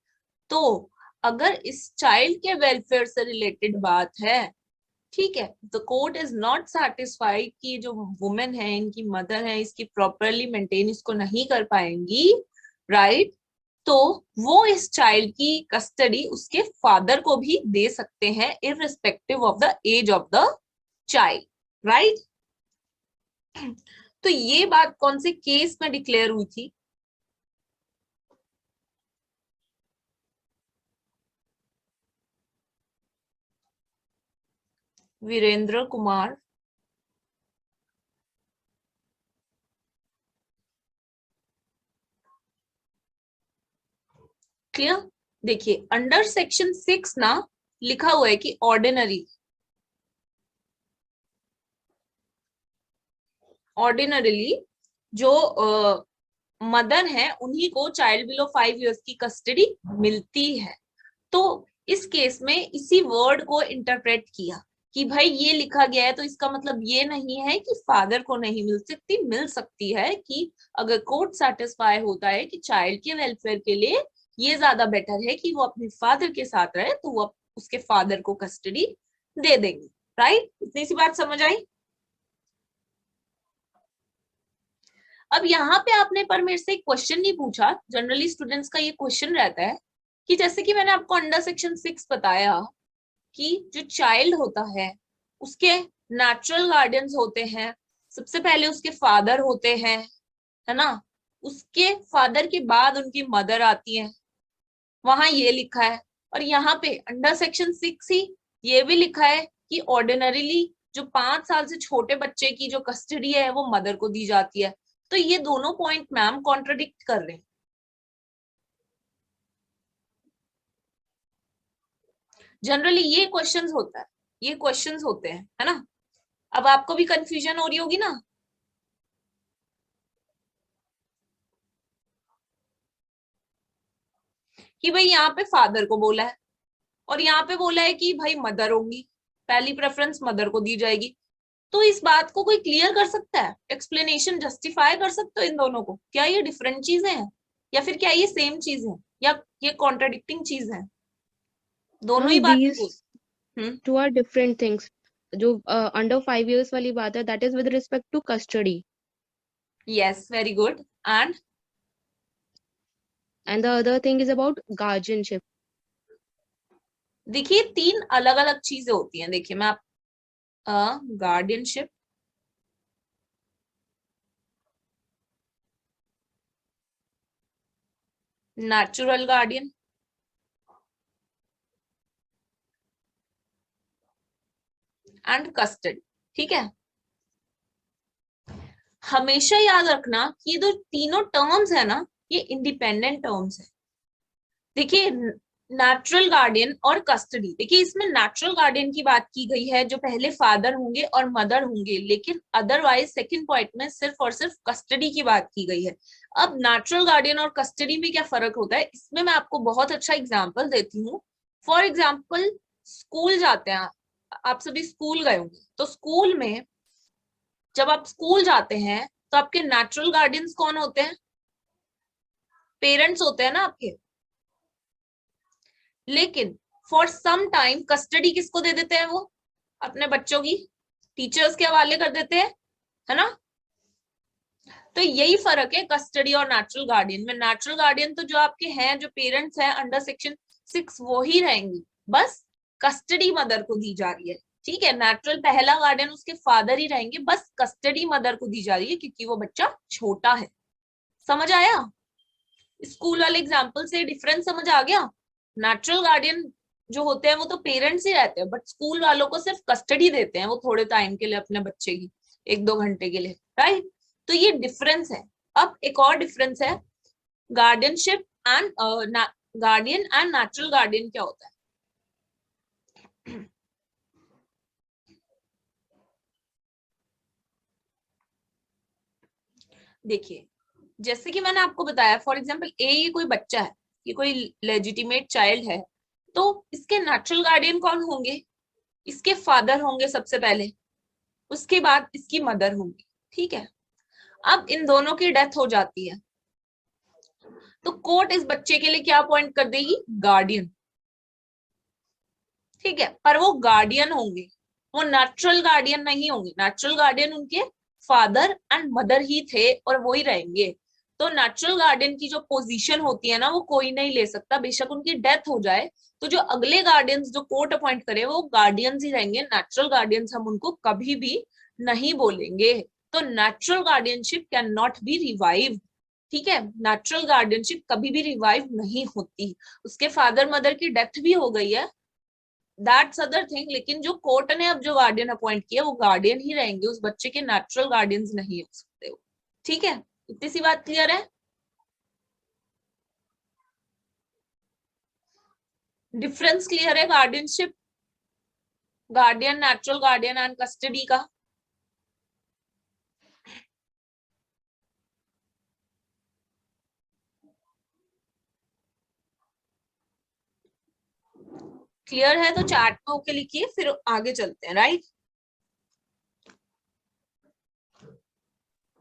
तो अगर इस चाइल्ड के वेलफेयर से रिलेटेड बात है, ठीक है, the court is not satisfied कि जो वुमेन है, इनकी मदर है, इसकी प्रॉपरली मेंटेन इसको नहीं कर पाएंगी, राइट, तो वो इस चाइल्ड की कस्टडी उसके फादर को भी दे सकते हैं irrespective of the age of the child, right. तो ये बात कौन से केस में डिक्लेयर हुई थी? वीरेंद्र कुमार, क्लियर? देखिए अंडर सेक्शन 6 ना लिखा हुआ है कि ऑर्डिनरीली जो मदर है उन्हीं को चाइल्ड बिलो 5 इयर्स की कस्टडी मिलती है। तो इस केस में इसी वर्ड को इंटरप्रेट किया कि भाई ये लिखा गया है तो इसका मतलब ये नहीं है कि फादर को नहीं मिल सकती है, कि अगर कोर्ट सेटिस्फाई होता है कि चाइल्ड के वेलफेयर के लिए ये ज्यादा बेटर है कि वो अपने फादर के साथ रहे, तो वो उसके फादर को कस्टडी दे देंगे, राइट। इतनी सी बात समझ आई? अब यहाँ पे आपने पर मेरे से एक क्वेश्चन नहीं पूछा, जनरली स्टूडेंट्स का ये क्वेश्चन रहता है कि जैसे कि मैंने आपको अंडर सेक्शन 6 बताया कि जो चाइल्ड होता है उसके नेचुरल गार्डियंस होते हैं, सबसे पहले उसके फादर होते हैं, है ना, उसके फादर के बाद उनकी मदर आती है, वहां ये लिखा है। और यहाँ पे अंडर सेक्शन 6 ही ये भी लिखा है कि ऑर्डिनरीली जो 5 साल से छोटे बच्चे की जो कस्टडी है वो मदर को दी जाती है। तो ये दोनों पॉइंट मैम कॉन्ट्रडिक्ट कर रहे हैं। जनरली ये क्वेश्चंस होता है, ये क्वेश्चंस होते हैं, है ना। अब आपको भी कंफ्यूजन हो रही होगी ना, कि भाई यहाँ पे फादर को बोला है और यहाँ पे बोला है कि भाई मदर होंगी, पहली प्रेफरेंस मदर को दी जाएगी। तो इस बात को कोई क्लियर कर सकता है, एक्सप्लेनेशन जस्टिफाई कर सकते हो इन दोनों को? क्या ये डिफरेंट चीजें हैं या फिर क्या ये सेम चीज है या ये कॉन्ट्राडिक्टिंग चीज है? दोनों ही मैम बातें these hmm, two are different things. जो अंडर 5 years वाली बात है, that is with respect to custody, yes very good. And and the other thing is about guardianship. देखिए 3 अलग अलग चीजें होती हैं। देखिए मैं आप guardianship, natural guardian and custody, ठीक है। हमेशा याद रखना कि ये जो तीनों टर्म्स है ना ये इंडिपेंडेंट टर्म्स है। देखिए नेचुरल गार्डियन और कस्टडी, देखिए इसमें नेचुरल गार्डियन की बात की गई है जो पहले फादर होंगे और मदर होंगे, लेकिन अदरवाइज सेकंड पॉइंट में सिर्फ और सिर्फ कस्टडी की बात की गई है। अब नेचुरल गार्डियन और कस्टडी में क्या फर्क होता है, इसमें मैं आपको बहुत अच्छा एग्जाम्पल देती हूँ। फॉर एग्जाम्पल स्कूल जाते हैं आप सभी, स्कूल गए होंगे, तो स्कूल में जब आप स्कूल जाते हैं तो आपके नेचुरल गार्डियंस कौन होते हैं? पेरेंट्स होते हैं ना आपके। लेकिन फॉर सम टाइम कस्टडी किसको दे देते हैं? वो अपने बच्चों की टीचर्स के हवाले कर देते हैं, है ना। तो यही फर्क है कस्टडी और नेचुरल गार्डियन में। नेचुरल गार्डियन तो जो आपके हैं, जो पेरेंट्स हैं अंडर सेक्शन 6 वो ही रहेंगी, बस कस्टडी मदर को दी जा रही है, ठीक है। नेचुरल पहला गार्डियन उसके फादर ही रहेंगे, बस कस्टडी मदर को दी जा रही है क्योंकि वो बच्चा छोटा है। समझ आया? स्कूल वाले एग्जाम्पल से डिफरेंस समझ आ गया? नेचुरल गार्डियन जो होते हैं वो तो पेरेंट्स ही रहते हैं, बट स्कूल वालों को सिर्फ कस्टडी देते हैं वो थोड़े टाइम के लिए अपने बच्चे की, 1-2 घंटे के लिए, राइट। तो ये डिफरेंस है। अब एक और डिफरेंस है, guardianship and guardian and natural guardian क्या होता है? देखिए जैसे कि मैंने आपको बताया, फॉर एग्जाम्पल ये कोई बच्चा है, ये कोई लेजिटिमेट चाइल्ड है, तो इसके नेचुरल गार्डियन कौन होंगे? इसके फादर होंगे सबसे पहले, उसके बाद इसकी मदर होंगी, ठीक है। अब इन दोनों की डेथ हो जाती है तो कोर्ट इस बच्चे के लिए क्या अपॉइंट कर देगी? गार्डियन, ठीक है। पर वो गार्डियन होंगे वो नेचुरल गार्डियन नहीं होंगे, नेचुरल गार्डियन उनके फादर एंड मदर ही थे और वो ही रहेंगे। तो नेचुरल गार्डियन की जो पोजीशन होती है ना वो कोई नहीं ले सकता, बेशक उनकी डेथ हो जाए तो जो अगले गार्डियंस जो कोर्ट अपॉइंट करे वो गार्डियंस ही रहेंगे, नेचुरल गार्डियंस हम उनको कभी भी नहीं बोलेंगे। तो natural guardianship can not be revive, ठीक है, नेचुरल गार्डियनशिप कभी भी रिवाइव नहीं होती। उसके फादर मदर की डेथ भी हो गई है, दैट्स अदर थिंग, लेकिन जो कोर्ट ने अब जो गार्डियन अपॉइंट किया वो गार्डियन ही रहेंगे, उस बच्चे के नेचुरल गार्डियंस नहीं हो सकते हो। ठीक है, इतनी सी बात क्लियर है? डिफरेंस क्लियर है guardianship, guardian, natural guardian and custody का? क्लियर है तो चैट में ओके लिखिए, फिर आगे चलते हैं। Right?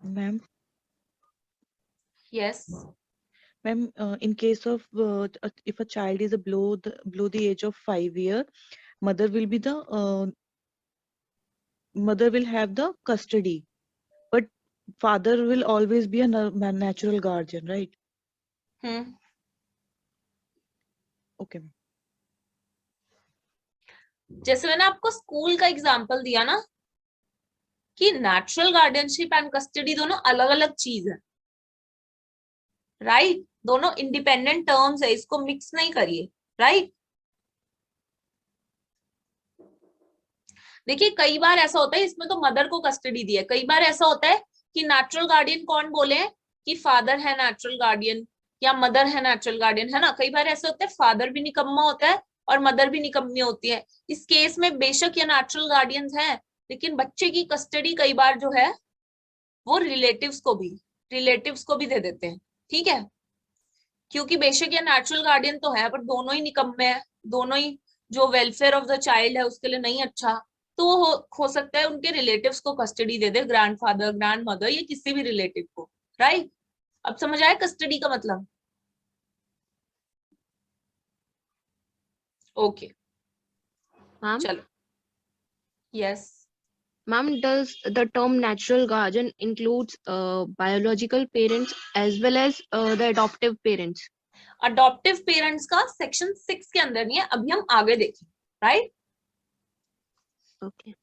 Ma'am, yes. ma'am, in case of if a child is below the age of 5 years, mother will be the mother will have the custody, but father will always be a natural guardian, right? Okay. ma'am. जैसे मैंने आपको school का example दिया ना कि natural guardianship and custody दोनों अलग अलग चीज है, राइट? दोनों इंडिपेंडेंट टर्म्स है, इसको मिक्स नहीं करिए। राइट? देखिए कई बार ऐसा होता है, इसमें तो मदर को कस्टडी दी है, कई बार ऐसा होता है कि नेचुरल गार्डियन कौन बोले कि फादर है नेचुरल गार्डियन या मदर है नेचुरल गार्डियन, है ना? कई बार ऐसा होता है फादर भी निकम्मा होता है और मदर भी निकम्मी होती है। इस केस में बेशक ये नेचुरल गार्डियंस हैं, लेकिन बच्चे की कस्टडी कई बार जो है वो रिलेटिव्स को भी दे देते हैं। ठीक है, क्योंकि बेशक ये नेचुरल गार्डियन तो है पर दोनों ही निकम्मे हैं, दोनों ही जो वेलफेयर ऑफ द चाइल्ड है उसके लिए नहीं अच्छा, तो हो सकता है उनके रिलेटिव्स को कस्टडी दे दे, ग्रैंडफादर, ग्रैंड मदर या किसी भी रिलेटिव को। राइट? अब समझ आया कस्टडी का मतलब? ओके Ma'am, चलो। Yes. ma'am, does the term natural guardian includes biological parents as well as the adoptive parents? Adoptive parents का सेक्शन 6 के अंदर नहीं है, अभी हम आगे देखें। राइट? Okay.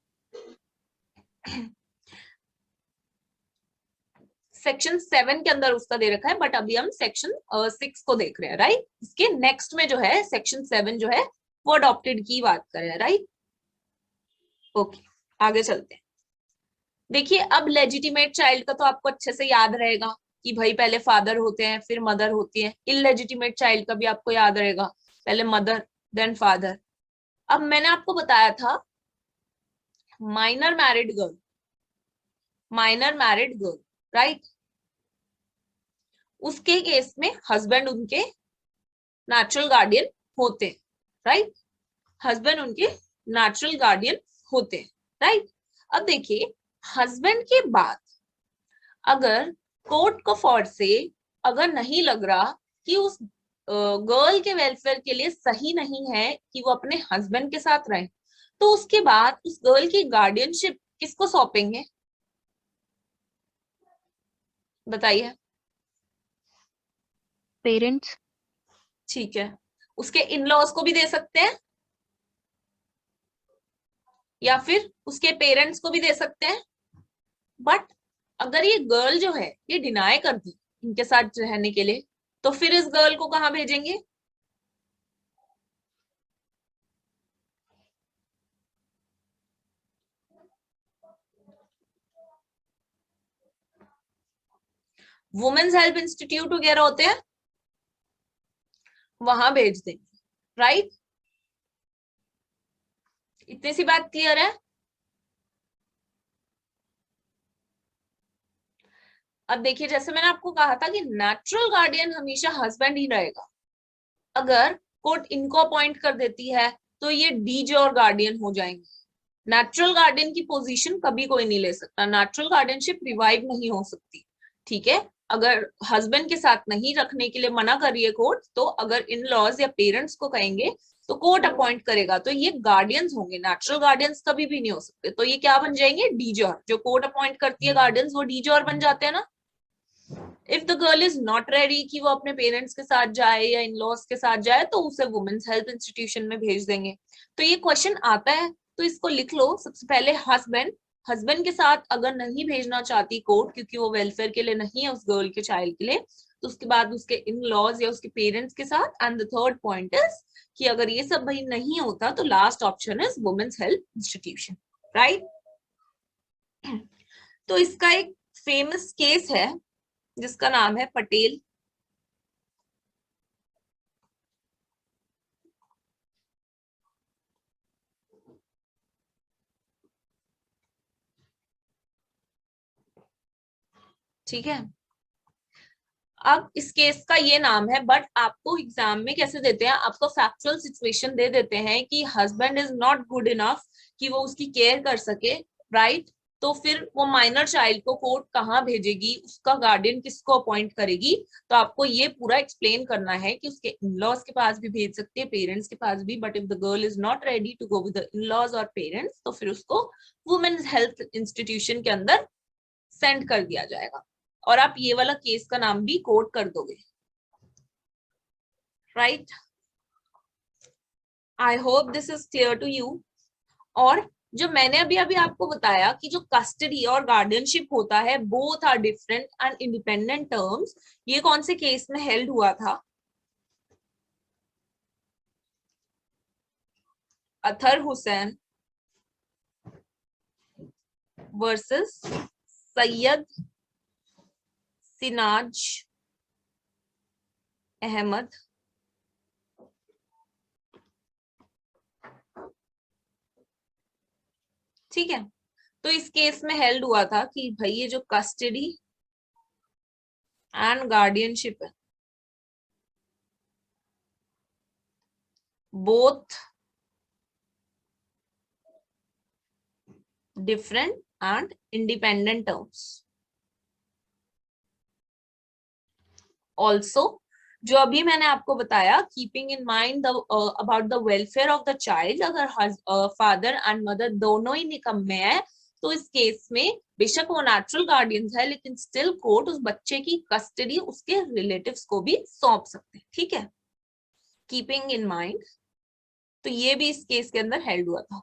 सेक्शन 7 के अंदर उसका दे रखा है, बट अभी हम सेक्शन 6 को देख रहे हैं। राइट? इसके नेक्स्ट में जो है सेक्शन 7 जो है वो अडॉप्टेड की बात कर रहे हैं। राइट? ओके आगे चलते हैं। देखिए अब लेजिटिमेट चाइल्ड का तो आपको अच्छे से याद रहेगा कि भाई पहले फादर होते हैं फिर मदर होती है। इलेजिटिमेट चाइल्ड का भी आपको याद रहेगा, पहले मदर देन फादर। अब मैंने आपको बताया था माइनर मैरिड गर्ल, राइट? उसके केस में हस्बैंड उनके नेचुरल गार्डियन होते हैं। राइट? हस्बैंड उनके नेचुरल गार्डियन होते हैं। राइट? अब देखिए हस्बैंड के बाद अगर कोर्ट को फोर्स से अगर नहीं लग रहा कि उस गर्ल के वेलफेयर के लिए सही नहीं है कि वो अपने हस्बैंड के साथ रहे, तो उसके बाद उस गर्ल की गार्डियनशिप किसको सौंपेंगे? बताइए। Parents. ठीक है, उसके इन लॉज को भी दे सकते हैं या फिर उसके पेरेंट्स को भी दे सकते हैं। बट अगर ये गर्ल जो है ये डिनाई कर दी इनके साथ रहने के लिए, तो फिर इस गर्ल को कहाँ भेजेंगे? वुमेन्स हेल्प इंस्टीट्यूट वगैरह होते हैं, वहां भेज देंगे। राइट? इतनी सी बात क्लियर है? अब देखिए जैसे मैंने आपको कहा था कि नेचुरल गार्डियन हमेशा हस्बैंड ही रहेगा। अगर कोर्ट इनको अपॉइंट कर देती है तो ये डीजे और गार्डियन हो जाएंगे। नेचुरल गार्डियन की पोजीशन कभी कोई नहीं ले सकता, नेचुरल गार्डियनशिप रिवाइव नहीं हो सकती। ठीक है, अगर हस्बैंड के साथ नहीं रखने के लिए मना कर रही है कोर्ट, तो अगर इन लॉज या पेरेंट्स को कहेंगे तो कोर्ट अपॉइंट करेगा, तो ये गार्डियंस होंगे, नेचुरल गार्डियंस कभी भी नहीं हो सकते। तो ये क्या बन जाएंगे, डीजोर। जो कोर्ट अपॉइंट करती है गार्डियंस वो डीजोर बन जाते हैं ना। If the girl is not ready कि वो अपने पेरेंट्स के साथ जाए या इन लॉज के साथ जाए, तो उसे वुमेन्स हेल्थ इंस्टीट्यूशन में भेज देंगे। तो ये क्वेश्चन आता है तो इसको लिख लो। सबसे पहले हस्बैंड, हस्बैंड के साथ अगर नहीं भेजना चाहती कोर्ट क्योंकि वो वेलफेयर के लिए नहीं है उस गर्ल के चाइल्ड के लिए, तो उसके बाद उसके इन लॉज या उसके पेरेंट्स के साथ। And the third point is कि अगर ये सब भाई नहीं होता तो last option is women's health institution, right. तो इसका एक फेमस केस है जिसका नाम है पटेल। ठीक है, अब इस केस का ये नाम है, बट आपको एग्जाम में कैसे देते हैं, आपको फैक्चुअल सिचुएशन दे देते हैं कि husband is not good enough कि वो उसकी केयर कर सके, राइट। तो फिर वो माइनर चाइल्ड को कोर्ट कहाँ भेजेगी, उसका गार्डियन किसको अपॉइंट करेगी। तो आपको ये पूरा एक्सप्लेन करना है कि उसके इन-लॉज के पास भी भेज सकती है, पेरेंट्स के पास भी, but if the girl is not ready to go with the in-laws और पेरेंट्स, तो फिर उसको वुमेन्स हेल्थ इंस्टीट्यूशन के अंदर सेंड कर दिया जाएगा। और आप ये वाला केस का नाम भी कोट कर दोगे, right. I hope this is clear to you. और जो मैंने अभी अभी आपको बताया कि जो कस्टडी और गार्डियनशिप होता है, both are different and independent terms, ये कौन से केस में हेल्ड हुआ था, अतहर हुसैन वर्सेस सैयद सिनाज अहमद। ठीक है, तो इस केस में हेल्ड हुआ था कि भाई ये जो कस्टडी एंड गार्डियनशिप है, both different and independent terms. Also जो अभी मैंने आपको बताया, keeping in mind about the welfare of the child, अगर फादर एंड मदर दोनों ही निकम्मे हैं तो इस केस में बेशक वो नेचुरल गार्डियंस है, लेकिन स्टिल कोर्ट उस बच्चे की कस्टडी उसके रिलेटिव्स को भी सौंप सकते हैं। ठीक है, कीपिंग इन माइंड। तो ये भी इस केस के अंदर हेल्ड हुआ था।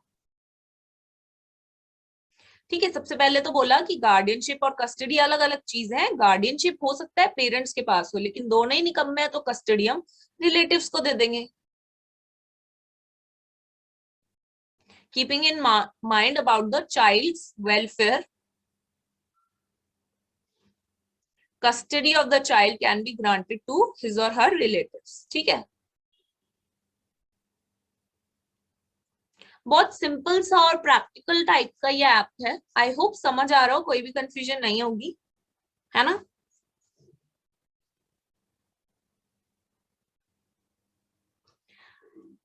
ठीक है, सबसे पहले तो बोला कि गार्डियनशिप और कस्टडी अलग अलग चीज है। गार्डियनशिप हो सकता है पेरेंट्स के पास हो, लेकिन दोनों ही निकम्मे हैं तो कस्टडी हम रिलेटिव्स को दे देंगे। Keeping in mind about the child's welfare, custody of the child can be granted to his or her relatives। ठीक है, बहुत सिंपल सा और प्रैक्टिकल टाइप का ये ऐप है। आई होप समझ आ रहा हो, कोई भी कंफ्यूजन नहीं होगी, है ना।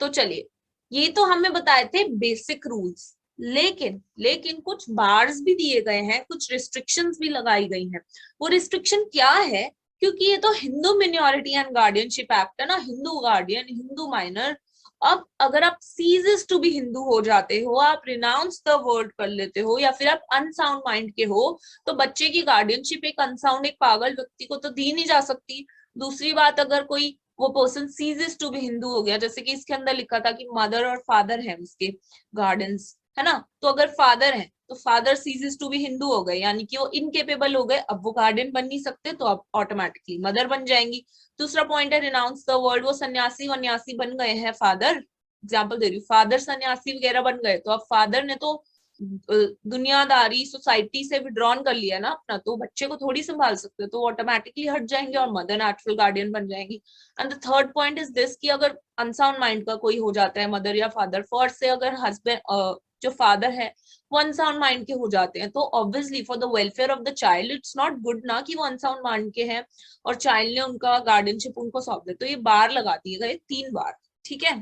तो चलिए, ये तो हमें बताए थे बेसिक रूल्स, लेकिन कुछ बार्स भी दिए गए हैं, कुछ रिस्ट्रिक्शंस भी लगाई गई हैं। वो रिस्ट्रिक्शन क्या है, क्योंकि ये तो Hindu minority and guardianship act है ना, हिंदू गार्डियन हिंदू माइनर। अब अगर आप सीजेस टू बी हिंदू हो जाते हो, आप रिनाउंस द वर्ड कर लेते हो, या फिर आप अनसाउंड माइंड के हो, तो बच्चे की गार्डियनशिप एक अनसाउंड एक पागल व्यक्ति को तो दी नहीं जा सकती। दूसरी बात, अगर कोई वो person ceases to be Hindu हो गया, जैसे कि इसके अंदर लिखा था कि मदर और फादर है उसके गार्डियंस, है ना, तो अगर फादर है तो father ceases to be Hindu हो गए, यानी कि वो इनकेपेबल हो गए, अब वो गार्डियन बन नहीं सकते, तो अब ऑटोमेटिकली मदर बन जाएंगी। दूसरा पॉइंट है रिनाउंस द वर्ड, वो सन्यासी वन्यासी बन गए हैं फादर, एग्जाम्पल दे रही हूँ, फादर सन्यासी वगैरह बन गए, तो अब फादर ने तो दुनियादारी सोसाइटी से विड्रॉन कर लिया ना अपना, तो बच्चे को थोड़ी संभाल सकते, तो ऑटोमेटिकली हट जाएंगे और मदर नेचुरल गार्डियन बन जाएंगी। And the third point is this कि अगर अनसाउंड माइंड का कोई हो जाता है, मदर या फादर, फॉर से अगर हस्बैंड जो फादर है वो अनसाउंड माइंड के हो जाते हैं, तो obviously for the welfare of the child it's not good ना कि वो अनसाउंड माइंड के हैं और चाइल्ड ने उनका गार्डियनशिप उनको सौंप दे। तो ये बार लगा दिए गए 3 बार। ठीक है,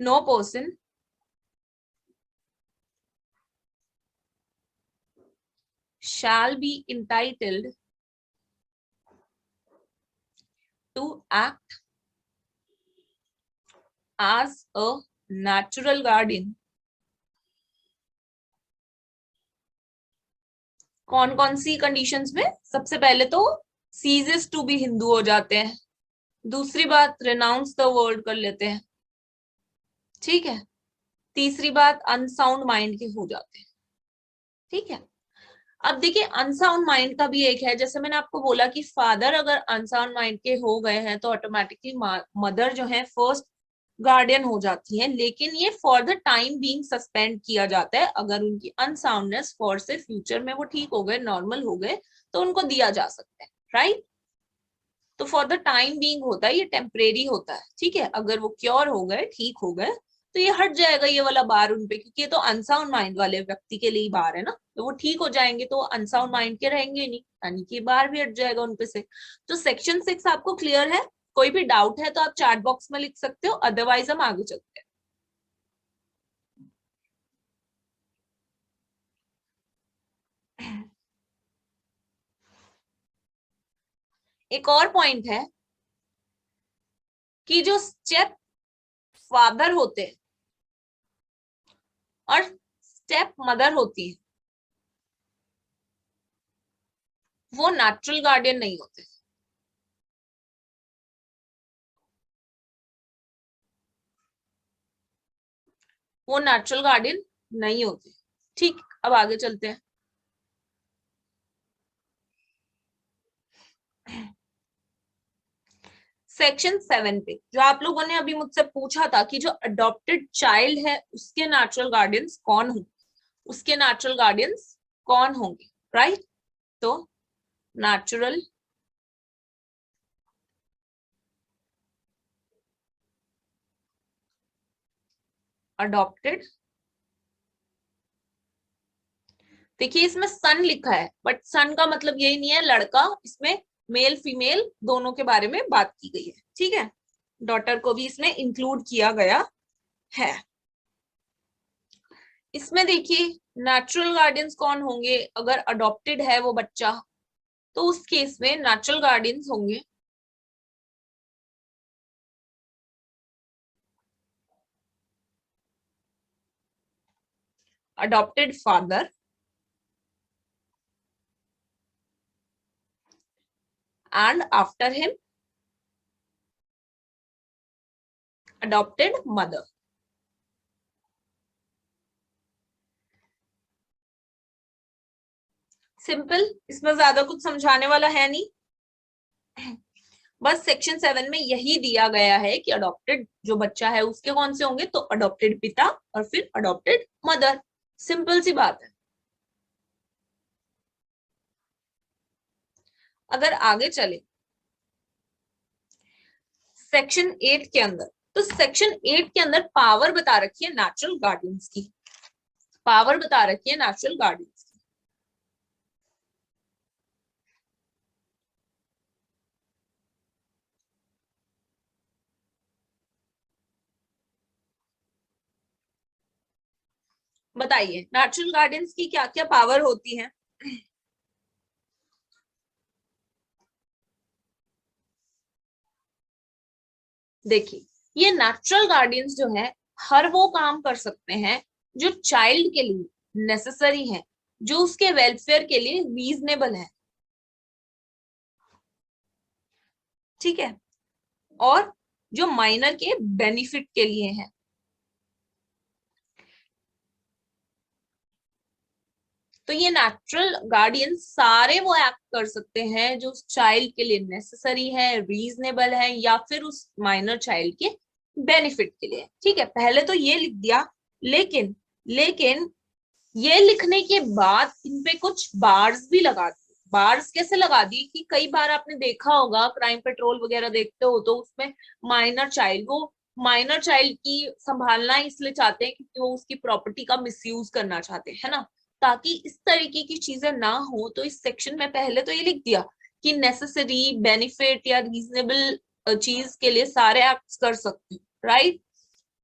no person shall be entitled to act as a natural guardian, कौन कौन सी कंडीशंस में? सबसे पहले तो सीजेस टू बी हिंदू हो जाते हैं, दूसरी बात रेनाउंस द वर्ल्ड कर लेते हैं, ठीक है, तीसरी बात अनसाउंड माइंड के हो जाते हैं, ठीक है। अब देखिए अनसाउंड माइंड का भी एक है, जैसे मैंने आपको बोला कि फादर अगर अनसाउंड माइंड के हो गए हैं तो ऑटोमेटिकली मदर जो है फर्स्ट गार्डियन हो जाती है, लेकिन ये for the time being suspend किया जाता है। अगर उनकी अनसाउंडनेस फॉर से फ्यूचर में वो ठीक हो गए, नॉर्मल हो गए, तो उनको दिया जा सकता है, राइट। तो फॉर द टाइम बीइंग होता है, ये टेम्परेरी होता है, ठीक है। अगर वो क्योर हो गए, ठीक हो गए, तो ये हट जाएगा ये वाला बार उनपे, क्योंकि ये तो अनसाउंड माइंड वाले व्यक्ति के लिए बार है ना, तो वो ठीक हो जाएंगे तो अनसाउंड माइंड के रहेंगे नहीं, यानी कि बार भी हट जाएगा उनपे से। तो सेक्शन 6 आपको क्लियर है? कोई भी डाउट है तो आप चैट बॉक्स में लिख सकते हो, अदरवाइज हम आगे चलते हैं। एक और पॉइंट है कि जो स्टेप फादर होते हैं और स्टेप मदर होती है, वो नेचुरल गार्डियन नहीं होते। वो नेचुरल गार्डियन नहीं होते, ठीक। अब आगे चलते हैं। सेक्शन 7 पे जो आप लोगों ने अभी मुझसे पूछा था कि जो अडॉप्टेड चाइल्ड है उसके नेचुरल गार्डियंस कौन होंगे, उसके नेचुरल गार्डियंस कौन होंगे, राइट। तो नेचुरल अडॉप्टेड, देखिए इसमें सन लिखा है, बट सन का मतलब यही नहीं है लड़का, इसमें मेल फीमेल दोनों के बारे में बात की गई है, ठीक है। डॉटर को भी इसमें इंक्लूड किया गया है। इसमें देखिए नेचुरल गार्डियंस कौन होंगे, अगर अडॉप्टेड है वो बच्चा, तो उस केस में नेचुरल गार्डियंस होंगे adopted father and after him adopted mother। Simple, इसमें ज्यादा कुछ समझाने वाला है नहीं। बस सेक्शन 7 में यही दिया गया है कि अडॉप्टेड जो बच्चा है उसके कौन से होंगे, तो अडॉप्टेड पिता और फिर अडॉप्टेड मदर, सिंपल सी बात है। अगर आगे चले सेक्शन 8 के अंदर, तो सेक्शन 8 के अंदर पावर बता रखी है नेचुरल गार्डियंस की, पावर बता रखी है नेचुरल गार्डियंस की। बताइए नेचुरल गार्डियंस की क्या क्या पावर होती है। देखिए ये नेचुरल गार्डियंस जो है हर वो काम कर सकते हैं जो चाइल्ड के लिए नेसेसरी है, जो उसके वेलफेयर के लिए रीजनेबल है, ठीक है, और जो माइनर के बेनिफिट के लिए है। तो ये नेचुरल गार्डियन सारे वो एक्ट कर सकते हैं जो उस चाइल्ड के लिए नेसेसरी है, रीजनेबल है, या फिर उस माइनर चाइल्ड के बेनिफिट के लिए, ठीक है। पहले तो ये लिख दिया, लेकिन लेकिन ये लिखने के बाद इन पे कुछ बार्स भी लगा दी। बार्स कैसे लगा दी कि कई बार आपने देखा होगा क्राइम पेट्रोल वगैरह देखते हो तो उसमें माइनर चाइल्ड, वो माइनर चाइल्ड की संभालना इसलिए चाहते हैं क्योंकि वो उसकी प्रॉपर्टी का मिसयूज करना चाहते हैं, है ना। ताकि इस तरीके की चीजें ना हो, तो इस सेक्शन में पहले तो ये लिख दिया कि नेसेसरी, बेनिफिट या रीजनेबल चीज के लिए सारे एक्ट कर सकते हो, राइट।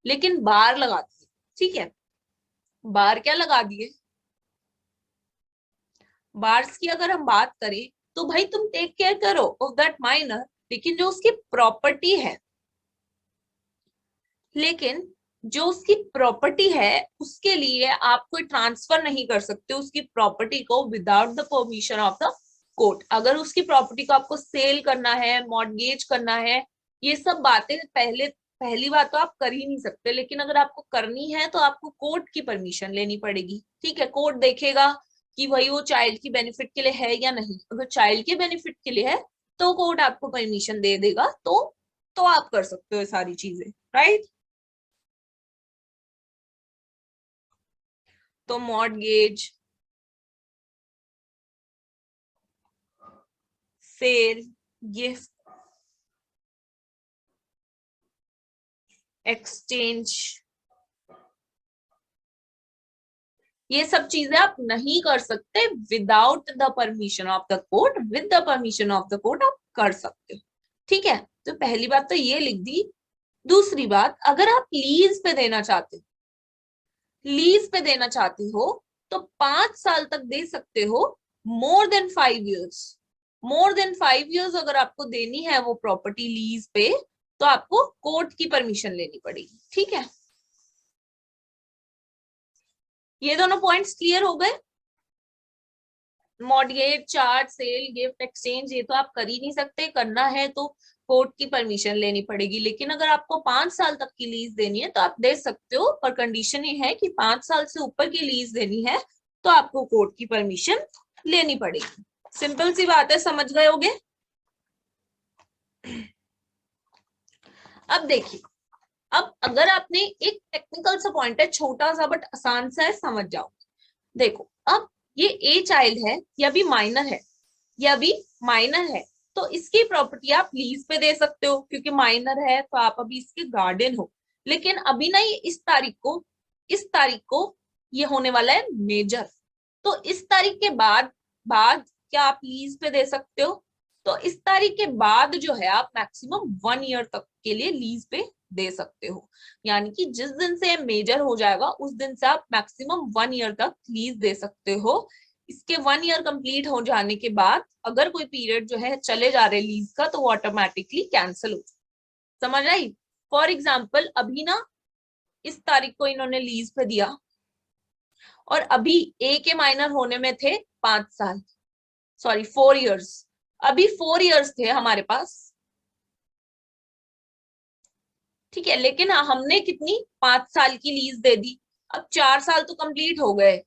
लेकिन बार लगा दिए, ठीक है। बार क्या लगा दिए, बार्स की अगर हम बात करें तो भाई तुम टेक केयर करो ऑफ दैट माइनर, लेकिन जो उसकी प्रॉपर्टी है, लेकिन जो उसकी प्रॉपर्टी है उसके लिए आप कोई ट्रांसफर नहीं कर सकते उसकी प्रॉपर्टी को without the permission of the court. अगर उसकी प्रॉपर्टी को आपको सेल करना है, मॉर्गेज करना है, ये सब बातें पहली बात तो आप कर ही नहीं सकते, लेकिन अगर आपको करनी है तो आपको कोर्ट की परमिशन लेनी पड़ेगी। ठीक है, कोर्ट देखेगा कि भाई वो चाइल्ड की बेनिफिट के लिए है या नहीं। अगर चाइल्ड के बेनिफिट के लिए है तो कोर्ट आपको परमिशन दे देगा, तो आप कर सकते हो ये सारी चीजें, राइट। तो मॉर्गेज, सेल, गिफ्ट, एक्सचेंज, ये सब चीजें आप नहीं कर सकते without the permission of the court. With the permission of the court आप कर सकते हो। ठीक है, तो पहली बात तो ये लिख दी। दूसरी बात, अगर आप लीज पे देना चाहते हो, लीज पे देना चाहते हो तो 5 साल तक दे सकते हो। More than 5 years, more than 5 years अगर आपको देनी है वो प्रॉपर्टी लीज पे तो आपको कोर्ट की परमिशन लेनी पड़ेगी। ठीक है, ये दोनों पॉइंट्स क्लियर हो गए। Mortgage, charge, sale, gift, exchange ये तो आप कर ही नहीं सकते, करना है तो कोर्ट की परमिशन लेनी पड़ेगी। लेकिन अगर आपको 5 साल तक की लीज देनी है तो आप दे सकते हो, पर कंडीशन ये है कि 5 साल से ऊपर की लीज देनी है तो आपको कोर्ट की परमिशन लेनी पड़ेगी। सिंपल सी बात है, समझ गए होगे। अब देखिए, अब अगर आपने एक टेक्निकल सा पॉइंट है, छोटा सा बट आसान सा है, समझ जाओ। देखो, अब ये ए चाइल्ड है, ये अभी माइनर है, ये अभी माइनर है, तो इसकी प्रॉपर्टी आप लीज पे दे सकते हो क्योंकि माइनर है तो आप अभी इसके गार्डियन हो। लेकिन अभी ना ये इस तारीख को ये होने वाला है मेजर, तो इस तारीख के बाद बाद क्या आप लीज पे दे सकते हो? तो इस तारीख के बाद जो है आप मैक्सिमम 1 ईयर तक के लिए लीज पे दे सकते हो। यानी कि जिस दिन से मेजर हो जाएगा उस दिन से आप मैक्सिमम 1 ईयर तक लीज दे सकते हो। इसके 1 ईयर कंप्लीट हो जाने के बाद अगर कोई पीरियड जो है चले जा रहे लीज का तो वो ऑटोमेटिकली कैंसिल हो। समझ आई? फॉर एग्जाम्पल अभी ना इस तारीख को इन्होंने लीज पे दिया और अभी ए के माइनर होने में थे 5 साल, सॉरी 4 इयर्स, अभी 4 इयर्स थे हमारे पास। ठीक है, लेकिन हमने कितनी 5 साल की लीज दे दी। अब 4 साल तो कंप्लीट हो गए,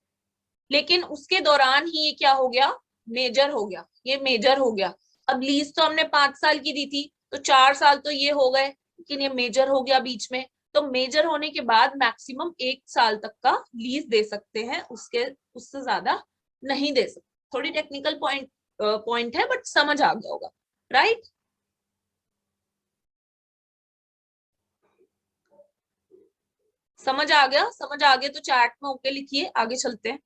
लेकिन उसके दौरान ही ये क्या हो गया, मेजर हो गया, ये मेजर हो गया। अब लीज तो हमने 5 साल की दी थी तो 4 साल तो ये हो गए, लेकिन ये मेजर हो गया बीच में। तो मेजर होने के बाद मैक्सिमम 1 साल तक का लीज दे सकते हैं, उससे ज्यादा नहीं दे सकते। थोड़ी टेक्निकल पॉइंट है बट समझ आ गया होगा, राइट। समझ आ गया? समझ आ गया तो चैट में ओके लिखिए, आगे चलते हैं।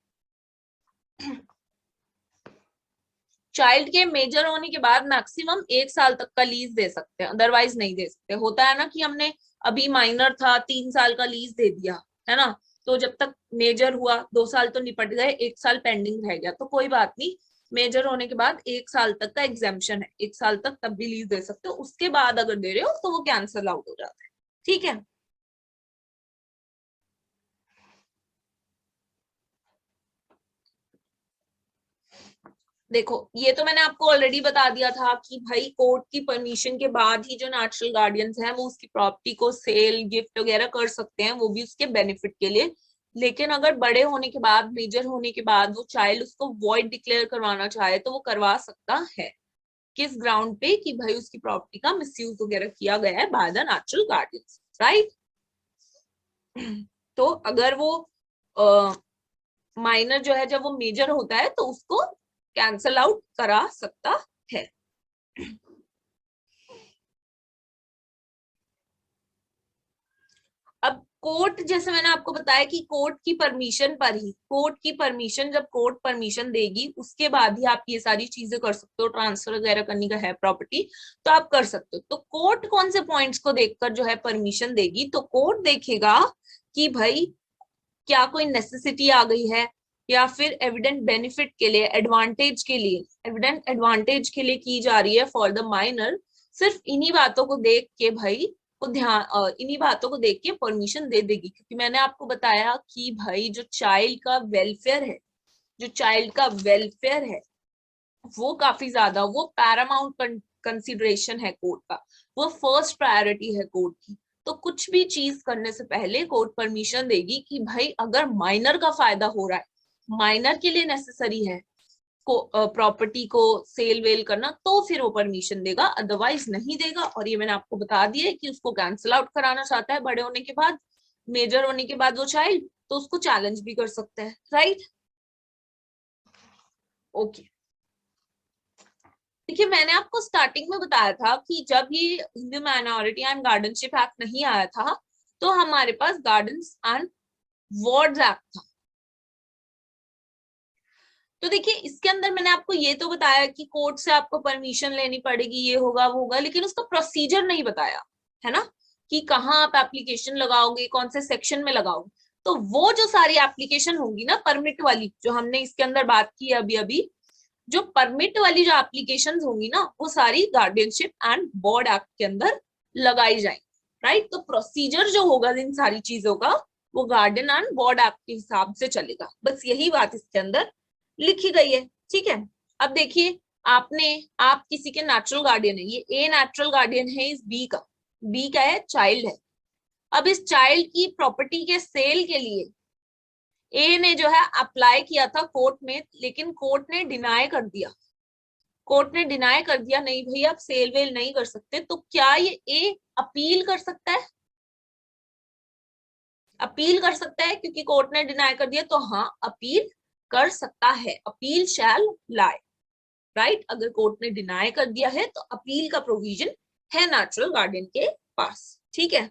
चाइल्ड के मेजर होने के बाद मैक्सिमम 1 साल तक का लीज दे सकते हैं, अदरवाइज नहीं दे सकते। होता है ना कि हमने अभी माइनर था 3 साल का लीज दे दिया, है ना, तो जब तक मेजर हुआ 2 साल तो निपट गए, 1 साल पेंडिंग रह गया तो कोई बात नहीं। मेजर होने के बाद 1 साल तक का एग्जेम्पशन है, 1 साल तक तब भी लीज दे सकते हो, उसके बाद अगर दे रहे हो तो वो कैंसल आउट हो जाता है। ठीक है, देखो ये तो मैंने आपको ऑलरेडी बता दिया था कि भाई कोर्ट की परमिशन के बाद ही जो नेचुरल गार्डियंस हैं वो उसकी प्रॉपर्टी को सेल, गिफ्ट वगैरह कर सकते हैं, वो भी उसके बेनिफिट के लिए। लेकिन अगर बड़े होने के बाद, मेजर होने के बाद वो चाइल्ड उसको वॉइड डिक्लेयर करवाना चाहे तो वो करवा सकता है। किस ग्राउंड पे? कि भाई उसकी प्रॉपर्टी का मिसयूज वगैरह किया गया है by the natural guardians, right. तो अगर वो माइनर जो है जब वो मेजर होता है तो उसको कैंसल आउट करा सकता है। अब कोर्ट, जैसे मैंने आपको बताया कि कोर्ट की परमिशन पर ही, कोर्ट की परमिशन, जब कोर्ट परमिशन देगी उसके बाद ही आप ये सारी चीजें कर सकते हो। ट्रांसफर वगैरह करने का है प्रॉपर्टी तो आप कर सकते हो। तो कोर्ट कौन से पॉइंट्स को देखकर जो है परमिशन देगी? तो कोर्ट देखेगा कि भाई क्या कोई नेसेसिटी आ गई है या फिर एविडेंट बेनिफिट के लिए, एडवांटेज के लिए, एविडेंट एडवांटेज के लिए की जा रही है फॉर द माइनर। सिर्फ इन्हीं बातों को देख के भाई को ध्यान इन्हीं बातों को देख के परमिशन दे देगी, क्योंकि मैंने आपको बताया कि भाई जो चाइल्ड का वेलफेयर है, जो चाइल्ड का वेलफेयर है वो काफी ज्यादा, वो पैरामाउंट कंसिडरेशन है कोर्ट का, वो फर्स्ट प्रायोरिटी है कोर्ट की। तो कुछ भी चीज करने से पहले कोर्ट परमिशन देगी कि भाई अगर माइनर का फायदा हो रहा है, माइनर के लिए नेसेसरी है को प्रॉपर्टी को सेल वेल करना, तो फिर वो परमिशन देगा, अदरवाइज नहीं देगा। और ये मैंने आपको बता दिया है कि उसको कैंसिल आउट कराना चाहता है बड़े होने के बाद, मेजर होने के बाद वो चाइल्ड, तो उसको चैलेंज भी कर सकता है, राइट। ओके, देखिए मैंने आपको स्टार्टिंग में बताया था कि जब ये हिंदू माइनॉरिटी एंड गार्डनशिप एक्ट नहीं आया था तो हमारे पास गार्डन्स एंड वार्ड्स एक्ट था। तो देखिए इसके अंदर मैंने आपको ये तो बताया कि कोर्ट से आपको परमिशन लेनी पड़ेगी, ये होगा वो होगा, लेकिन उसका प्रोसीजर नहीं बताया है ना, कि कहाँ आप एप्लीकेशन लगाओगे, कौन से सेक्शन में लगाओगे। तो वो जो सारी एप्लीकेशन होंगी ना परमिट वाली, जो हमने इसके अंदर बात की अभी अभी, जो परमिट वाली जो एप्लीकेशंस होंगी ना, वो सारी गार्डियनशिप एंड बोर्ड एक्ट के अंदर लगाई जाएंगी, राइट। तो प्रोसीजर जो होगा इन सारी चीजों का, वो गार्डियन एंड बोर्ड एक्ट के हिसाब से चलेगा, बस यही बात इसके अंदर लिखी गई है, ठीक है। अब देखिए आप किसी के नेचुरल गार्डियन है, ये ए नेचुरल गार्डियन है इस बी का, बी का है चाइल्ड है। अब इस चाइल्ड की प्रॉपर्टी के सेल के लिए ए ने जो है अप्लाई किया था कोर्ट में, लेकिन कोर्ट ने डिनाई कर दिया, कोर्ट ने डिनाई कर दिया, नहीं भाई आप सेल वेल नहीं कर सकते। तो क्या ये ए अपील कर सकता है? अपील कर सकता है, क्योंकि कोर्ट ने डिनाई कर दिया, तो हाँ अपील कर सकता है, अपील शैल लाई, राइट। अगर कोर्ट ने डिनाई कर दिया है तो अपील का प्रोविजन है नेचुरल गार्डियन के पास, ठीक है।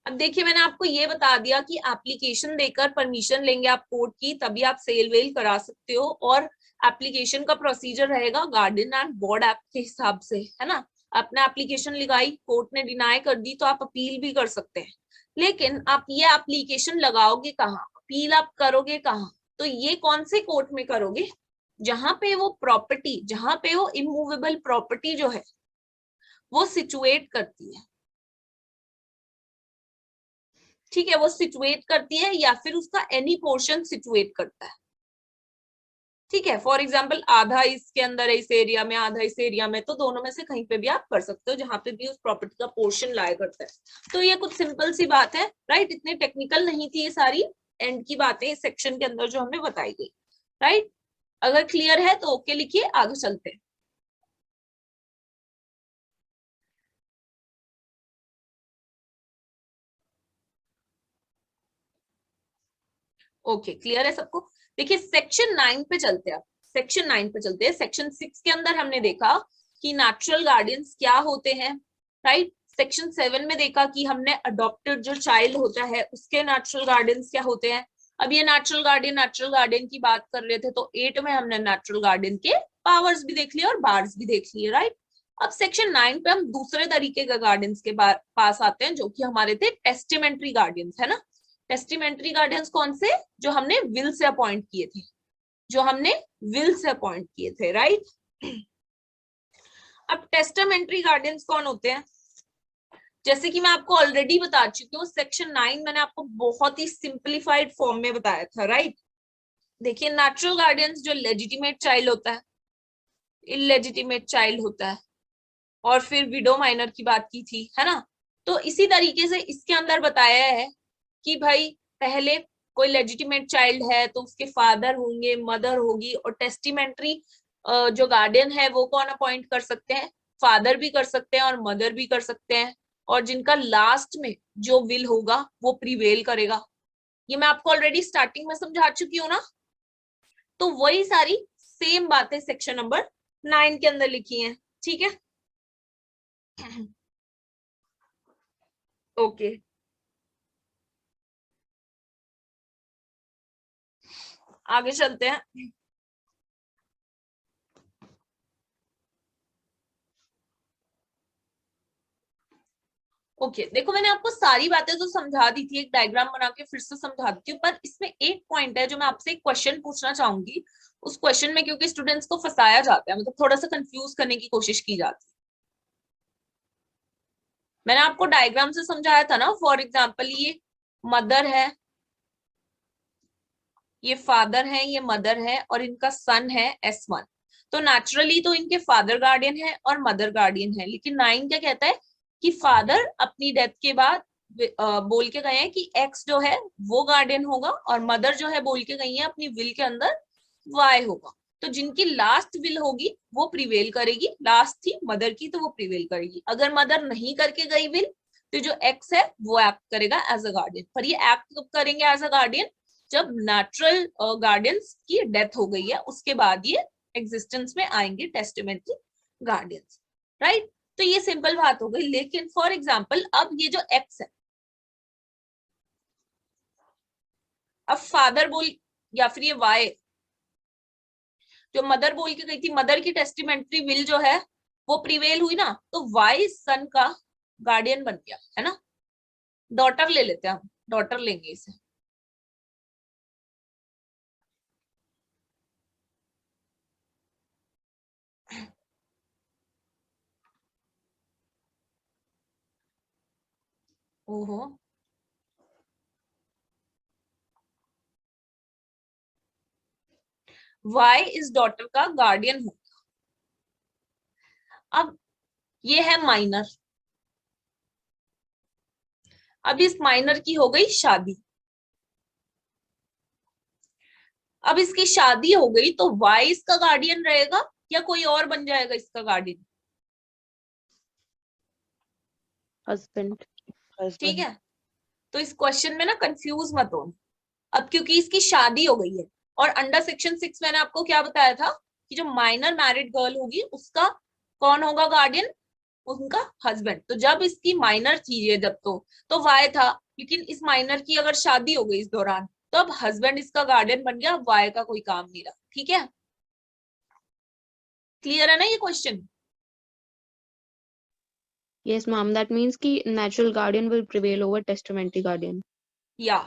अब देखिए मैंने आपको ये बता दिया कि एप्लीकेशन देकर परमिशन लेंगे आप कोर्ट की, तभी आप सेल वेल करा सकते हो, और एप्लीकेशन का प्रोसीजर रहेगा गार्डियन एंड बोर्ड एक्ट के हिसाब से, है ना। आपने एप्लीकेशन लगाई, कोर्ट ने डिनाई कर दी, तो आप अपील भी कर सकते हैं, लेकिन आप ये एप्लीकेशन लगाओगे कहाँ, अपील आप करोगे कहाँ? तो ये कौन से कोर्ट में करोगे? जहां पे वो प्रॉपर्टी, जहां पे वो इमूवेबल प्रॉपर्टी जो है वो सिचुएट करती है, ठीक है, वो सिचुएट करती है या फिर उसका एनी पोर्शन सिचुएट करता है, ठीक है। फॉर एग्जाम्पल आधा इसके अंदर है इस एरिया में, आधा इस एरिया में, तो दोनों में से कहीं पे भी आप कर सकते हो जहां पे भी उस प्रॉपर्टी का पोर्शन लाया करता है। तो ये कुछ सिंपल सी बात है, राइट, इतनी टेक्निकल नहीं थी ये सारी एंड की बातें इस सेक्शन के अंदर जो हमें बताई गई, राइट। अगर क्लियर है तो ओके लिखिए, आगे चलते हैं। ओके क्लियर है सबको? देखिए सेक्शन 9 पे चलते हैं, अब सेक्शन 9 पे चलते हैं। सेक्शन 6 के अंदर हमने देखा कि नेचुरल गार्डियंस क्या होते हैं, राइट। सेक्शन 7 में देखा कि हमने अडॉप्टेड जो चाइल्ड होता है उसके नेचुरल गार्डियंस क्या होते हैं। अब ये नेचुरल गार्डियन की बात कर रहे थे, तो 8 में हमने नेचुरल गार्डियन के पावर्स भी देख लिए और बार्स भी देख लिए, राइट। अब सेक्शन 9 पे हम दूसरे तरीके के गार्डियंस के पास आते हैं, जो कि हमारे थे टेस्टिमेंट्री गार्डियंस, है ना। टेस्टिमेंट्री गार्डियंस कौन से? जो हमने विल से अपॉइंट किए थे, जो हमने विल से अपॉइंट किए थे, राइट। अब टेस्टामेंट्री गार्डियंस कौन होते हैं? जैसे कि मैं आपको ऑलरेडी बता चुकी हूँ, सेक्शन 9 मैंने आपको बहुत ही सिंप्लीफाइड फॉर्म में बताया था, राइट। देखिए नेचुरल गार्डियंस जो लेजिटिमेट चाइल्ड होता है, इलेजिटिमेट चाइल्ड होता है, और फिर विडो माइनर की बात की थी, है ना। तो इसी तरीके से इसके अंदर बताया है कि भाई पहले कोई लेजिटिमेट चाइल्ड है तो उसके फादर होंगे, मदर होगी, और टेस्टिमेंट्री जो गार्डियन है वो कौन अपॉइंट कर सकते हैं? फादर भी कर सकते हैं और मदर भी कर सकते हैं, और जिनका लास्ट में जो विल होगा वो प्रिवेल करेगा। ये मैं आपको ऑलरेडी स्टार्टिंग में समझा चुकी हूँ ना। तो वही सारी सेम बातें सेक्शन नंबर 9 के अंदर लिखी हैं, ठीक है। ओके आगे चलते हैं। ओके देखो मैंने आपको सारी बातें तो समझा दी थी, एक डायग्राम बना के फिर से समझा दी थी, पर इसमें एक पॉइंट है जो मैं आपसे एक क्वेश्चन पूछना चाहूंगी। उस क्वेश्चन में क्योंकि स्टूडेंट्स को फंसाया जाता है, मतलब थोड़ा सा कंफ्यूज करने की कोशिश की जाती है। मैंने आपको डायग्राम से समझाया था ना, फॉर एग्जाम्पल ये मदर है, ये फादर है, ये मदर है, और इनका सन है S1। तो नेचुरली तो इनके फादर गार्डियन है और मदर गार्डियन है, लेकिन 9 क्या कहता है कि फादर अपनी डेथ के बाद बोल के गए हैं कि X जो है वो गार्डियन होगा, और मदर जो है बोल के गई है अपनी विल के अंदर Y होगा। तो जिनकी लास्ट विल होगी वो प्रिवेल करेगी, लास्ट थी मदर की तो वो प्रिवेल करेगी। अगर मदर नहीं करके गई विल तो जो X है वो एक्ट करेगा एज अ गार्डियन। पर ये एक्ट कब करेंगे एज अ गार्डियन? जब नेचुरल गार्डियंस की डेथ हो गई है उसके बाद ये एग्जिस्टेंस में आएंगे टेस्टामेंटरी गार्डियंस, राइट। तो ये सिंपल बात हो गई। लेकिन फॉर एग्जांपल अब ये जो X है, अब फादर बोल या फिर ये Y जो मदर बोल के गई थी, मदर की टेस्टामेंटरी विल जो है वो प्रिवेल हुई ना, तो Y सन का गार्डियन बन गया, है ना। डॉटर ले लेते हैं हम, डॉटर लेंगे इसे। ओहो, Y इस डॉटर का गार्डियन हो। अब ये है माइनर, अब इस माइनर की हो गई शादी। अब इसकी शादी हो गई तो Y इसका गार्डियन रहेगा या कोई और बन जाएगा इसका गार्डियन? हस्बैंड। ठीक हस्बैंड। है, तो इस क्वेश्चन में ना कंफ्यूज मत हो। अब क्योंकि इसकी शादी हो गई है, और अंडर सेक्शन 6 मैंने आपको क्या बताया था कि जो माइनर मैरिड गर्ल होगी उसका कौन होगा गार्डियन? उनका हस्बैंड। तो जब इसकी माइनर थी ये जब तो वाई था, लेकिन इस माइनर की अगर शादी हो गई इस दौरान तो अब हस्बैंड इसका गार्डियन बन गया, वाई का कोई काम नहीं रहा। ठीक है, क्लियर है ना ये question? Yes, ma'am. That means कि natural guardian will prevail over testamentary guardian. या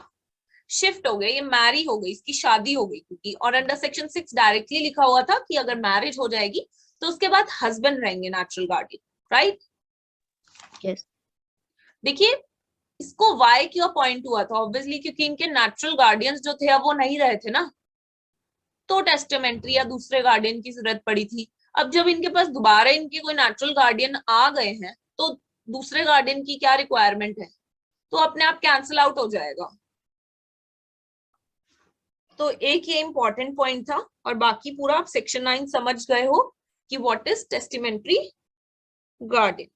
शिफ्ट हो गए, ये मैरी हो गई, इसकी शादी हो गई क्योंकि, और अंडर सेक्शन 6 डायरेक्टली लिखा हुआ था कि अगर मैरिज हो जाएगी तो उसके बाद हस्बैंड रहेंगे नेचुरल गार्डियन, राइट। Yes. देखिए इसको वाई क्यों अपॉइंट हुआ था? ऑब्वियसली क्योंकि इनके नेचुरल गार्डियंस जो थे अब वो नहीं रहे थे ना, तो टेस्टामेंट्री या दूसरे गार्डियन की जरूरत पड़ी थी। अब जब इनके पास दोबारा इनके कोई नेचुरल गार्डियन आ गए हैं तो दूसरे गार्डियन की क्या रिक्वायरमेंट है? तो अपने आप कैंसिल आउट हो जाएगा। तो एक ये इंपॉर्टेंट पॉइंट था, और बाकी पूरा आप सेक्शन 9 समझ गए हो कि what is testamentary guardian.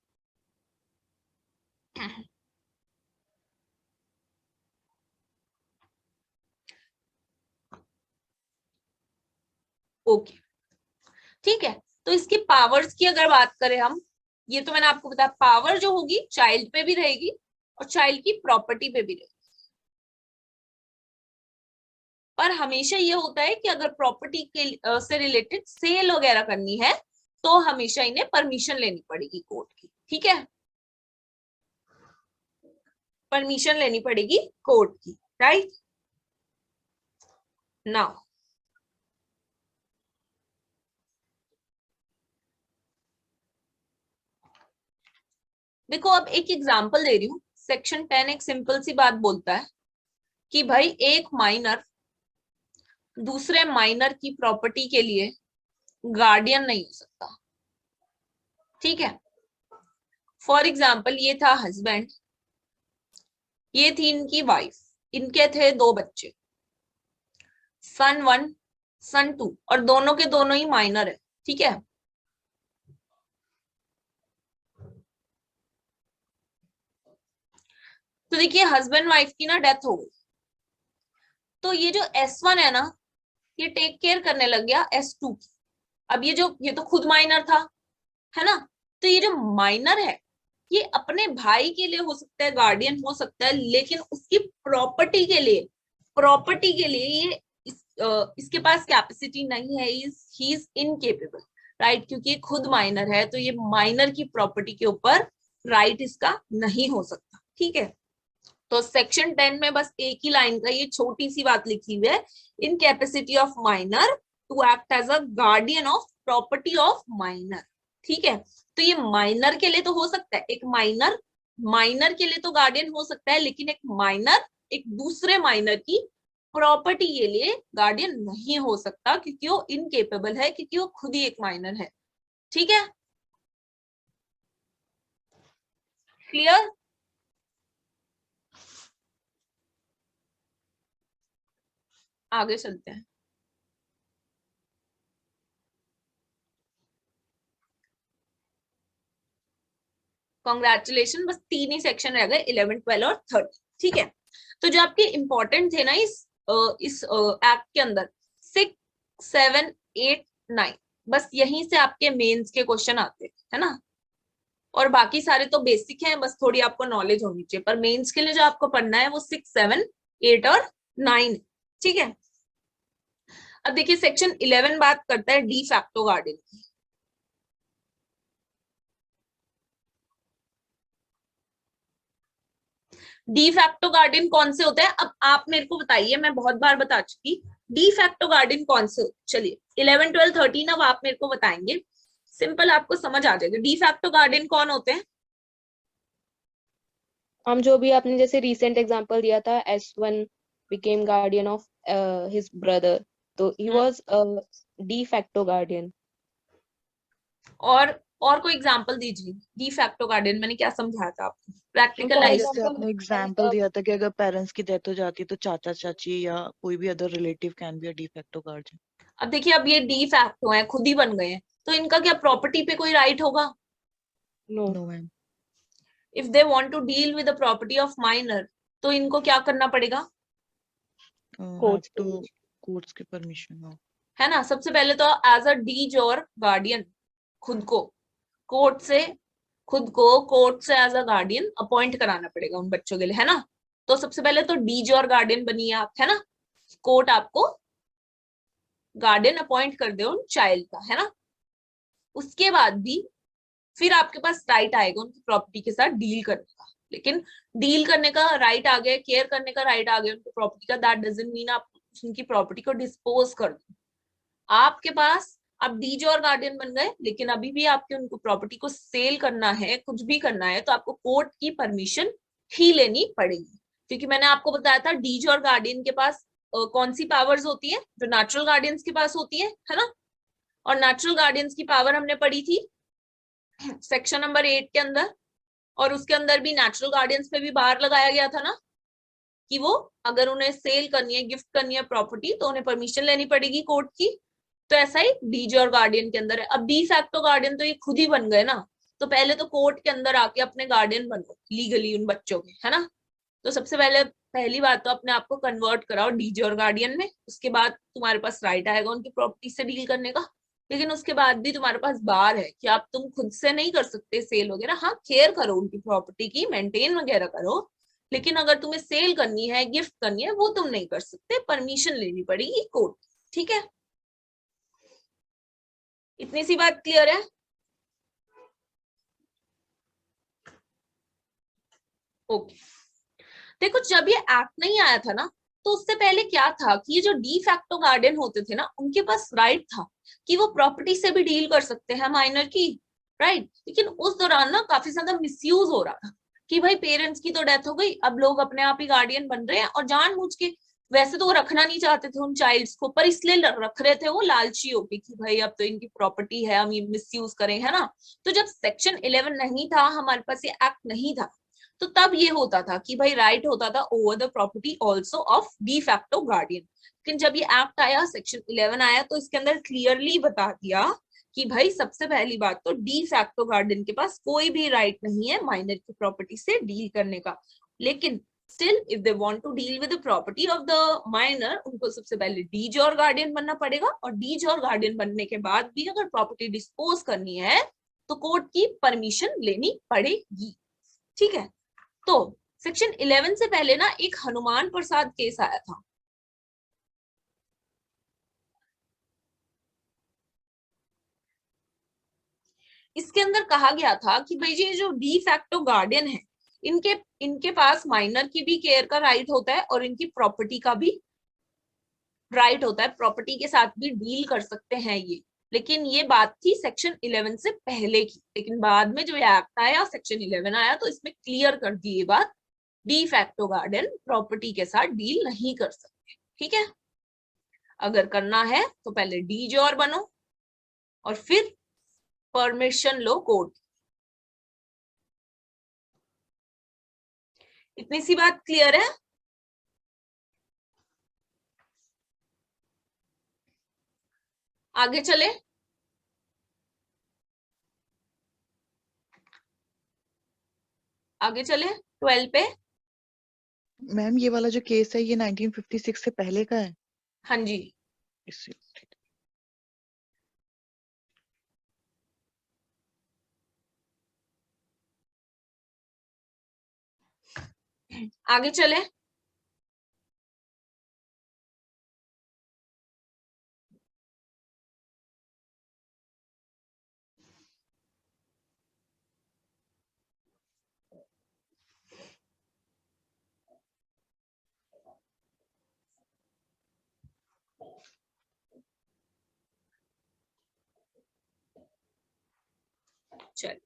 Okay, ठीक है। तो इसकी पावर्स की अगर बात करें हम, ये तो मैंने आपको बताया, पावर जो होगी चाइल्ड पे भी रहेगी और चाइल्ड की प्रॉपर्टी पे भी रहेगी। पर हमेशा ये होता है कि अगर प्रॉपर्टी के से रिलेटेड सेल वगैरह करनी है तो हमेशा इन्हें परमिशन लेनी पड़ेगी कोर्ट की। ठीक है, परमिशन लेनी पड़ेगी कोर्ट की, राइट। नाउ देखो, अब एक एग्जांपल दे रही हूँ। सेक्शन 10 एक सिंपल सी बात बोलता है कि भाई एक माइनर दूसरे माइनर की प्रॉपर्टी के लिए गार्डियन नहीं हो सकता। ठीक है, फॉर एग्जाम्पल ये था हस्बैंड, ये थी इनकी वाइफ, इनके थे 2 बच्चे, सन 1 सन 2, और दोनों के दोनों ही माइनर है। ठीक है, तो देखिए हस्बैंड वाइफ की ना डेथ हो गई, तो ये जो S1 है ना ये टेक केयर करने लग गया S2 की। अब ये तो खुद माइनर था, है ना। तो ये जो माइनर है ये अपने भाई के लिए हो सकता है गार्डियन हो सकता है, लेकिन उसकी प्रॉपर्टी के लिए ये इसके पास कैपेसिटी नहीं है, ही इज इनकेपेबल, राइट। क्योंकि ये खुद माइनर है तो ये माइनर की प्रॉपर्टी के ऊपर राइट इसका नहीं हो सकता। ठीक है, तो सेक्शन 10 में बस एक ही लाइन का ये छोटी सी बात लिखी हुई है, in capacity of minor to act as a guardian of property of minor. ठीक है, तो ये माइनर के लिए तो हो सकता है, एक माइनर माइनर के लिए तो गार्डियन हो सकता है, लेकिन एक माइनर एक दूसरे माइनर की प्रॉपर्टी के लिए गार्डियन नहीं हो सकता, क्योंकि वो इनकेपेबल है, क्योंकि वो खुद ही एक माइनर है। ठीक है, क्लियर? आगे चलते हैं। कॉन्ग्रेचुलेशन, बस 3 ही सेक्शन रह गए, 11, 12 और 13। ठीक है, तो जो आपके इंपॉर्टेंट थे ना इस एक्ट के अंदर 6, 7, 8, 9, बस यहीं से आपके मेंस के क्वेश्चन आते हैं, है ना। और बाकी सारे तो बेसिक हैं, बस थोड़ी आपको नॉलेज होनी चाहिए, पर मेंस के लिए जो आपको पढ़ना है वो 6, 7, 8 और 9। ठीक है, अब देखिए सेक्शन 11 बात करता है डी फैक्टो गार्डियन की। डी फैक्टो गार्डियन कौन से होते हैं, अब आप मेरे को बताइए, मैं बहुत बार बता चुकी, डी फैक्टो गार्डियन कौन से होते हैं। चलिए 11, 12, 13 अब आप मेरे को बताएंगे, सिंपल आपको समझ आ जाएगा डी फैक्टो गार्डियन कौन होते हैं। हम जो भी आपने जैसे रिसेंट एग्जांपल दिया था, S1 became guardian of his brother, तो he was a de facto guardian. और कोई एग्जांपल दीजिए डी फैक्टो गार्डियन, मैंने क्या समझाया था आपको, प्रैक्टिकलाइज। जैसे आपने एग्जाम्पल दिया था कि अगर पेरेंट्स की डेथ हो जाती है तो चाचा चाची या कोई भी other relative can be a de facto guardian. अब देखिए, अब ये डी फैक्टो है, खुद ही बन गए हैं, तो इनका क्या प्रॉपर्टी पे कोई राइट होगा? No. No ma'am. If they want to deal with the property of minor, तो इनको क्या करना पड़ेगा? हैव टू कोर्ट्स की परमिशन हो, है ना। सबसे पहले तो एज अ डीज और गार्डियन खुद को कोर्ट से एज अ गार्डियन अपॉइंट कराना पड़ेगा उन बच्चों के लिए, है ना। तो सबसे पहले तो डीज और गार्डियन बनिए आप, है ना। कोर्ट आपको गार्डियन अपॉइंट कर दे उन चाइल्ड का, है ना। उसके बाद भी फिर आपके पास राइट आएगा उनकी प्रॉपर्टी के साथ डील करने का, लेकिन डील करने का राइट आ गया, केयर करने का राइट आ गया उनकी प्रॉपर्टी का, दैट डजंट मीन आप उनकी प्रॉपर्टी को डिस्पोज कर दो। आपके पास आप डीज और गार्डियन बन गए, लेकिन अभी भी आपके उनको प्रॉपर्टी को सेल करना है, कुछ भी करना है, तो आपको कोर्ट की परमिशन ही लेनी पड़ेगी, क्योंकि मैंने आपको बताया था डीज और गार्डियन के पास कौन सी पावर्स होती है, जो नेचुरल गार्डियंस के पास होती है ना। और नेचुरल गार्डियंस की पावर हमने पढ़ी थी सेक्शन नंबर 8 के अंदर, और उसके अंदर भी नेचुरल गार्डियंस पे भी बार लगाया गया था ना, कि वो अगर उन्हें सेल करनी है, गिफ्ट करनी है प्रॉपर्टी, तो उन्हें परमिशन लेनी पड़ेगी कोर्ट की। तो ऐसा ही डीज और गार्डियन के अंदर है। अब डी फैक्टो गार्डियन तो ये खुद ही बन गए ना, तो पहले तो कोर्ट के अंदर आके अपने गार्डियन बनो लीगली उन बच्चों के, है ना। तो सबसे पहली बात तो अपने आप को कन्वर्ट कराओ डीज और गार्डियन में, उसके बाद तुम्हारे पास राइट आएगा उनकी प्रॉपर्टी से डील करने का। लेकिन उसके बाद भी तुम्हारे पास बार है कि आप तुम खुद से नहीं कर सकते सेल वगैरह, हाँ केयर करो उनकी प्रॉपर्टी की, मेंटेन वगैरह करो, लेकिन अगर तुम्हें सेल करनी है, गिफ्ट करनी है, वो तुम नहीं कर सकते, परमिशन लेनी पड़ेगी कोर्ट। ठीक है, इतनी सी बात क्लियर है? ओके, देखो जब ये एक्ट नहीं आया था ना, तो उससे पहले क्या था कि ये जो डी फैक्टो गार्डियन होते थे ना, उनके पास राइट था कि वो प्रॉपर्टी से भी डील कर सकते हैं माइनर की, राइट। लेकिन उस दौरान ना काफी ज्यादा मिसयूज हो रहा था कि भाई पेरेंट्स की तो डेथ हो गई, अब लोग अपने आप ही गार्डियन बन रहे हैं, और जानबूझ के, वैसे तो वो रखना नहीं चाहते थे उन चाइल्ड्स को, पर इसलिए रख रहे थे वो लालची होके कि भाई अब तो इनकी प्रॉपर्टी है, हम ये मिसयूज करें, है ना। तो जब सेक्शन 11 नहीं था, हमारे पास ये एक्ट नहीं था, तो तब ये होता था कि भाई राइट होता था over the property also of de facto guardian. लेकिन जब ये एक्ट आया, सेक्शन 11 आया, तो इसके अंदर क्लियरली बता दिया कि भाई सबसे पहली बात तो डी फैक्टो गार्डियन के पास कोई भी राइट नहीं है माइनर की प्रॉपर्टी से डील करने का। लेकिन still if they want to deal with the property of the minor, उनको सबसे पहले डीज और गार्डियन बनना पड़ेगा, और डीज और गार्डियन बनने के बाद भी अगर प्रॉपर्टी डिस्पोज करनी है तो कोर्ट की परमिशन लेनी पड़ेगी। ठीक है, तो सेक्शन 11 से पहले ना एक हनुमान प्रसाद केस आया था। इसके अंदर कहा गया था कि भाई ये जो डी फैक्टो गार्डियन है, इनके इनके पास माइनर की भी केयर का राइट होता है, और इनकी प्रॉपर्टी का भी राइट होता है, प्रॉपर्टी के साथ भी डील कर सकते हैं ये। लेकिन ये बात थी सेक्शन 11 से पहले की। लेकिन बाद में जो ये एक्ट आया, सेक्शन 11 आया, तो इसमें क्लियर कर दी ये बात, डी फैक्टो गार्डियन प्रॉपर्टी के साथ डील नहीं कर सकते। ठीक है, अगर करना है तो पहले डी जॉर बनो और फिर परमिशन लो कोर्ट। इतनी सी बात क्लियर है? आगे चले। आगे चले 12 पे। मैम ये वाला जो केस है ये 1956 से पहले का है? हाँ जी, इससे आगे चले। चलिए,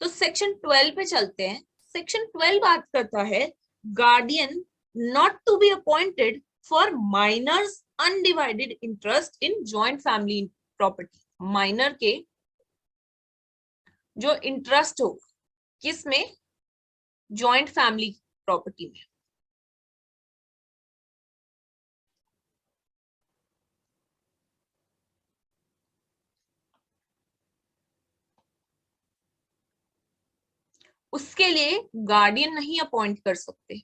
तो सेक्शन 12 पे चलते हैं। सेक्शन 12 बात करता है guardian not to be appointed for minors undivided interest in joint family property. Minor के जो इंटरेस्ट हो किसमें? जॉइंट फैमिली प्रॉपर्टी में। उसके लिए गार्डियन नहीं अपॉइंट कर सकते।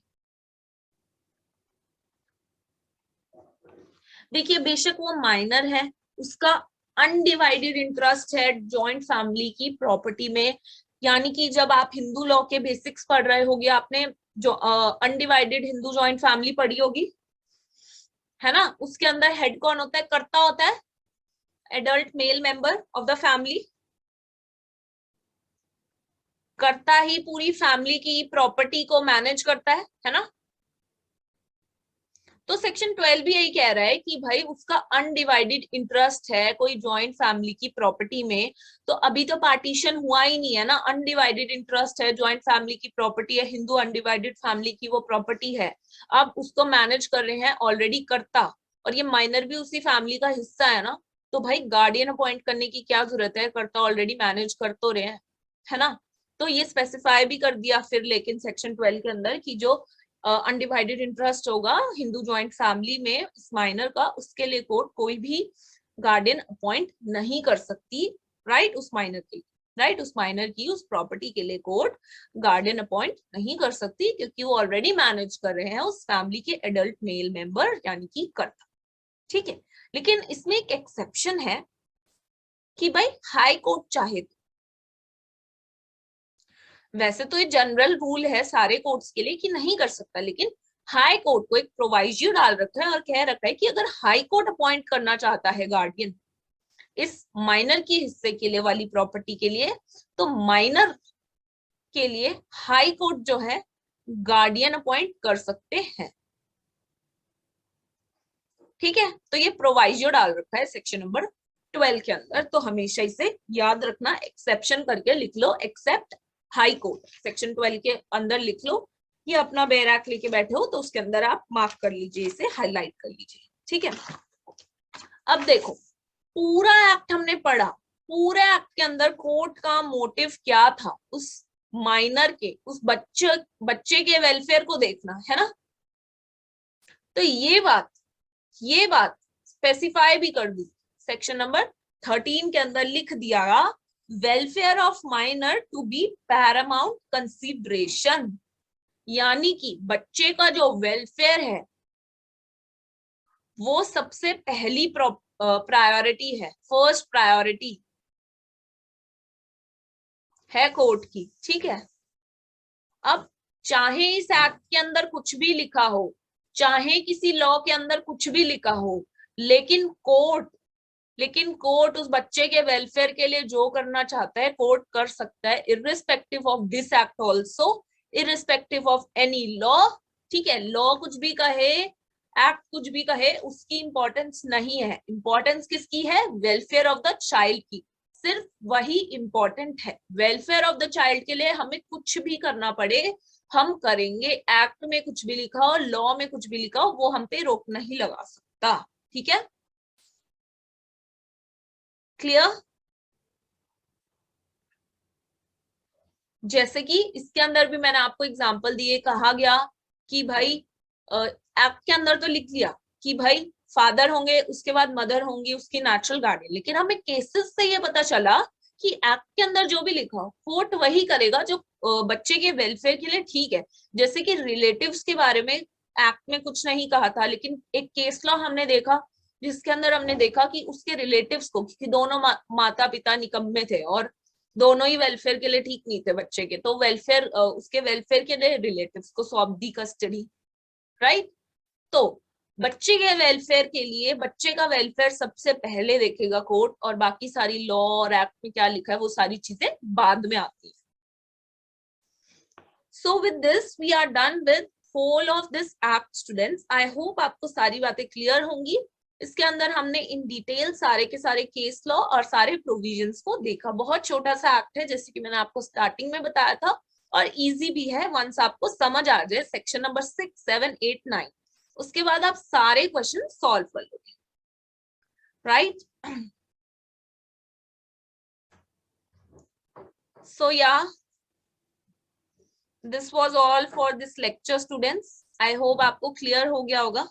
देखिए, बेशक वो माइनर है, उसका अनडिवाइडेड इंटरेस्ट है जॉइंट फैमिली की प्रॉपर्टी में। यानी कि जब आप हिंदू लॉ के बेसिक्स पढ़ रहे होगे, आपने जो अनडिवाइडेड हिंदू जॉइंट फैमिली पढ़ी होगी, है ना? उसके अंदर हेड कौन होता है? कर्ता होता है, adult male member of the family. कर्ता ही पूरी फैमिली की प्रॉपर्टी को मैनेज करता है ना? तो सेक्शन 12 भी यही कह रहा है कि भाई उसका अनडिवाइडेड इंटरेस्ट है कोई जॉइंट फैमिली की प्रॉपर्टी में। तो अभी तो पार्टीशन हुआ ही नहीं है ना, अनडिवाइडेड इंटरेस्ट है, जॉइंट फैमिली की प्रॉपर्टी है, हिंदू अनडिवाइडेड फैमिली की वो प्रॉपर्टी है। अब उसको मैनेज कर रहे हैं ऑलरेडी कर्ता, और ये माइनर भी उसी फैमिली का हिस्सा है ना। तो भाई गार्डियन अपॉइंट करने की क्या जरूरत है, कर्ता ऑलरेडी मैनेज कर तो रहे हैं, है ना? तो ये स्पेसिफाई भी कर दिया फिर लेकिन सेक्शन 12 के अंदर कि जो अनडिवाइडेड इंटरेस्ट होगा हिंदू जॉइंट फैमिली में इस माइनर का, उसके लिए कोर्ट कोई भी गार्डियन अपॉइंट नहीं कर सकती। राइट, उस माइनर के लिए, राइट, उस माइनर की उस प्रॉपर्टी के लिए कोर्ट गार्डियन अपॉइंट नहीं कर सकती, क्योंकि वो ऑलरेडी मैनेज कर रहे हैं उस फैमिली के एडल्ट मेल मेंबर यानी कि कर्ता। ठीक है, लेकिन इसमें एक एक्सेप्शन है कि भाई हाई कोर्ट चाहे तो। वैसे तो ये जनरल रूल है सारे कोर्ट्स के लिए कि नहीं कर सकता, लेकिन हाई कोर्ट को एक प्रोवाइजो डाल रखा है और कह रखा है कि अगर हाई कोर्ट अपॉइंट करना चाहता है गार्डियन इस माइनर की हिस्से के लिए वाली प्रॉपर्टी के लिए, तो माइनर के लिए हाई कोर्ट जो है गार्डियन अपॉइंट कर सकते हैं। ठीक है, तो ये प्रोवाइजो डाल रखा है सेक्शन नंबर 12 के अंदर, तो हमेशा इसे याद रखना, एक्सेप्शन करके लिख लो, एक्सेप्ट हाई कोर्ट सेक्शन 12 के अंदर लिख लो। ये अपना बैराक लेके बैठे हो तो उसके अंदर आप मार्क कर लीजिए, इसे हाईलाइट कर लीजिए। ठीक है, अब देखो पूरा एक्ट हमने पढ़ा, पूरे एक्ट के अंदर कोर्ट का मोटिव क्या था? उस माइनर के, उस बच्चे के वेलफेयर को देखना है ना। तो ये बात स्पेसिफाई भी कर दी सेक्शन नंबर 13 के अंदर, लिख दिया welfare of minor to be paramount consideration. यानी कि बच्चे का जो वेलफेयर है वो सबसे पहली प्रायोरिटी है, फर्स्ट प्रायोरिटी है कोर्ट की। ठीक है, अब चाहे इस एक्ट के अंदर कुछ भी लिखा हो, चाहे किसी लॉ के अंदर कुछ भी लिखा हो, लेकिन कोर्ट उस बच्चे के वेलफेयर के लिए जो करना चाहता है कोर्ट कर सकता है, irrespective of this act also, irrespective of any law. ठीक है, लॉ कुछ भी कहे, एक्ट कुछ भी कहे उसकी इंपॉर्टेंस नहीं है, इंपॉर्टेंस किसकी है, वेलफेयर ऑफ द चाइल्ड की, सिर्फ वही इंपॉर्टेंट है। वेलफेयर ऑफ द चाइल्ड के लिए हमें कुछ भी करना पड़े हम करेंगे, एक्ट में कुछ भी लिखा हो, लॉ में कुछ भी लिखा हो, वो हम पे रोक नहीं लगा सकता। ठीक है, क्लियर? जैसे कि इसके अंदर भी मैंने आपको एग्जांपल दिए, कहा गया कि भाई एक्ट के अंदर तो लिख लिया कि भाई फादर होंगे, उसके बाद मदर होंगी, उसकी नेचुरल गार्डियन, लेकिन हमें केसेस से ये पता चला कि एक्ट के अंदर जो भी लिखा हो कोर्ट वही करेगा जो बच्चे के वेलफेयर के लिए ठीक है। जैसे कि रिलेटिव्स के बारे में एक्ट में कुछ नहीं कहा था, लेकिन एक केस लॉ हमने देखा जिसके अंदर हमने देखा कि उसके रिलेटिव्स को, क्योंकि दोनों माता पिता निकम्मे थे और दोनों ही वेलफेयर के लिए ठीक नहीं थे बच्चे के, तो वेलफेयर उसके वेलफेयर के लिए रिलेटिव्स को सौंप दी कस्टडी, राइट? तो बच्चे के वेलफेयर के लिए बच्चे का वेलफेयर सबसे पहले देखेगा कोर्ट, और बाकी सारी लॉ और एक्ट में क्या लिखा है वो सारी चीजें बाद में आती है। So with this we are done with whole of this act students. I hope आपको सारी बातें क्लियर होंगी। इसके अंदर हमने इन डिटेल सारे के सारे केस लॉ और सारे प्रोविजंस को देखा। बहुत छोटा सा एक्ट है, जैसे कि मैंने आपको स्टार्टिंग में बताया था, और इजी भी है वंस आपको समझ आ जाए सेक्शन नंबर 6, 7, 8, 9, उसके बाद आप सारे क्वेश्चन सॉल्व कर लोगे, राइट? सो या this was all for this lecture students. I hope आपको क्लियर हो गया होगा।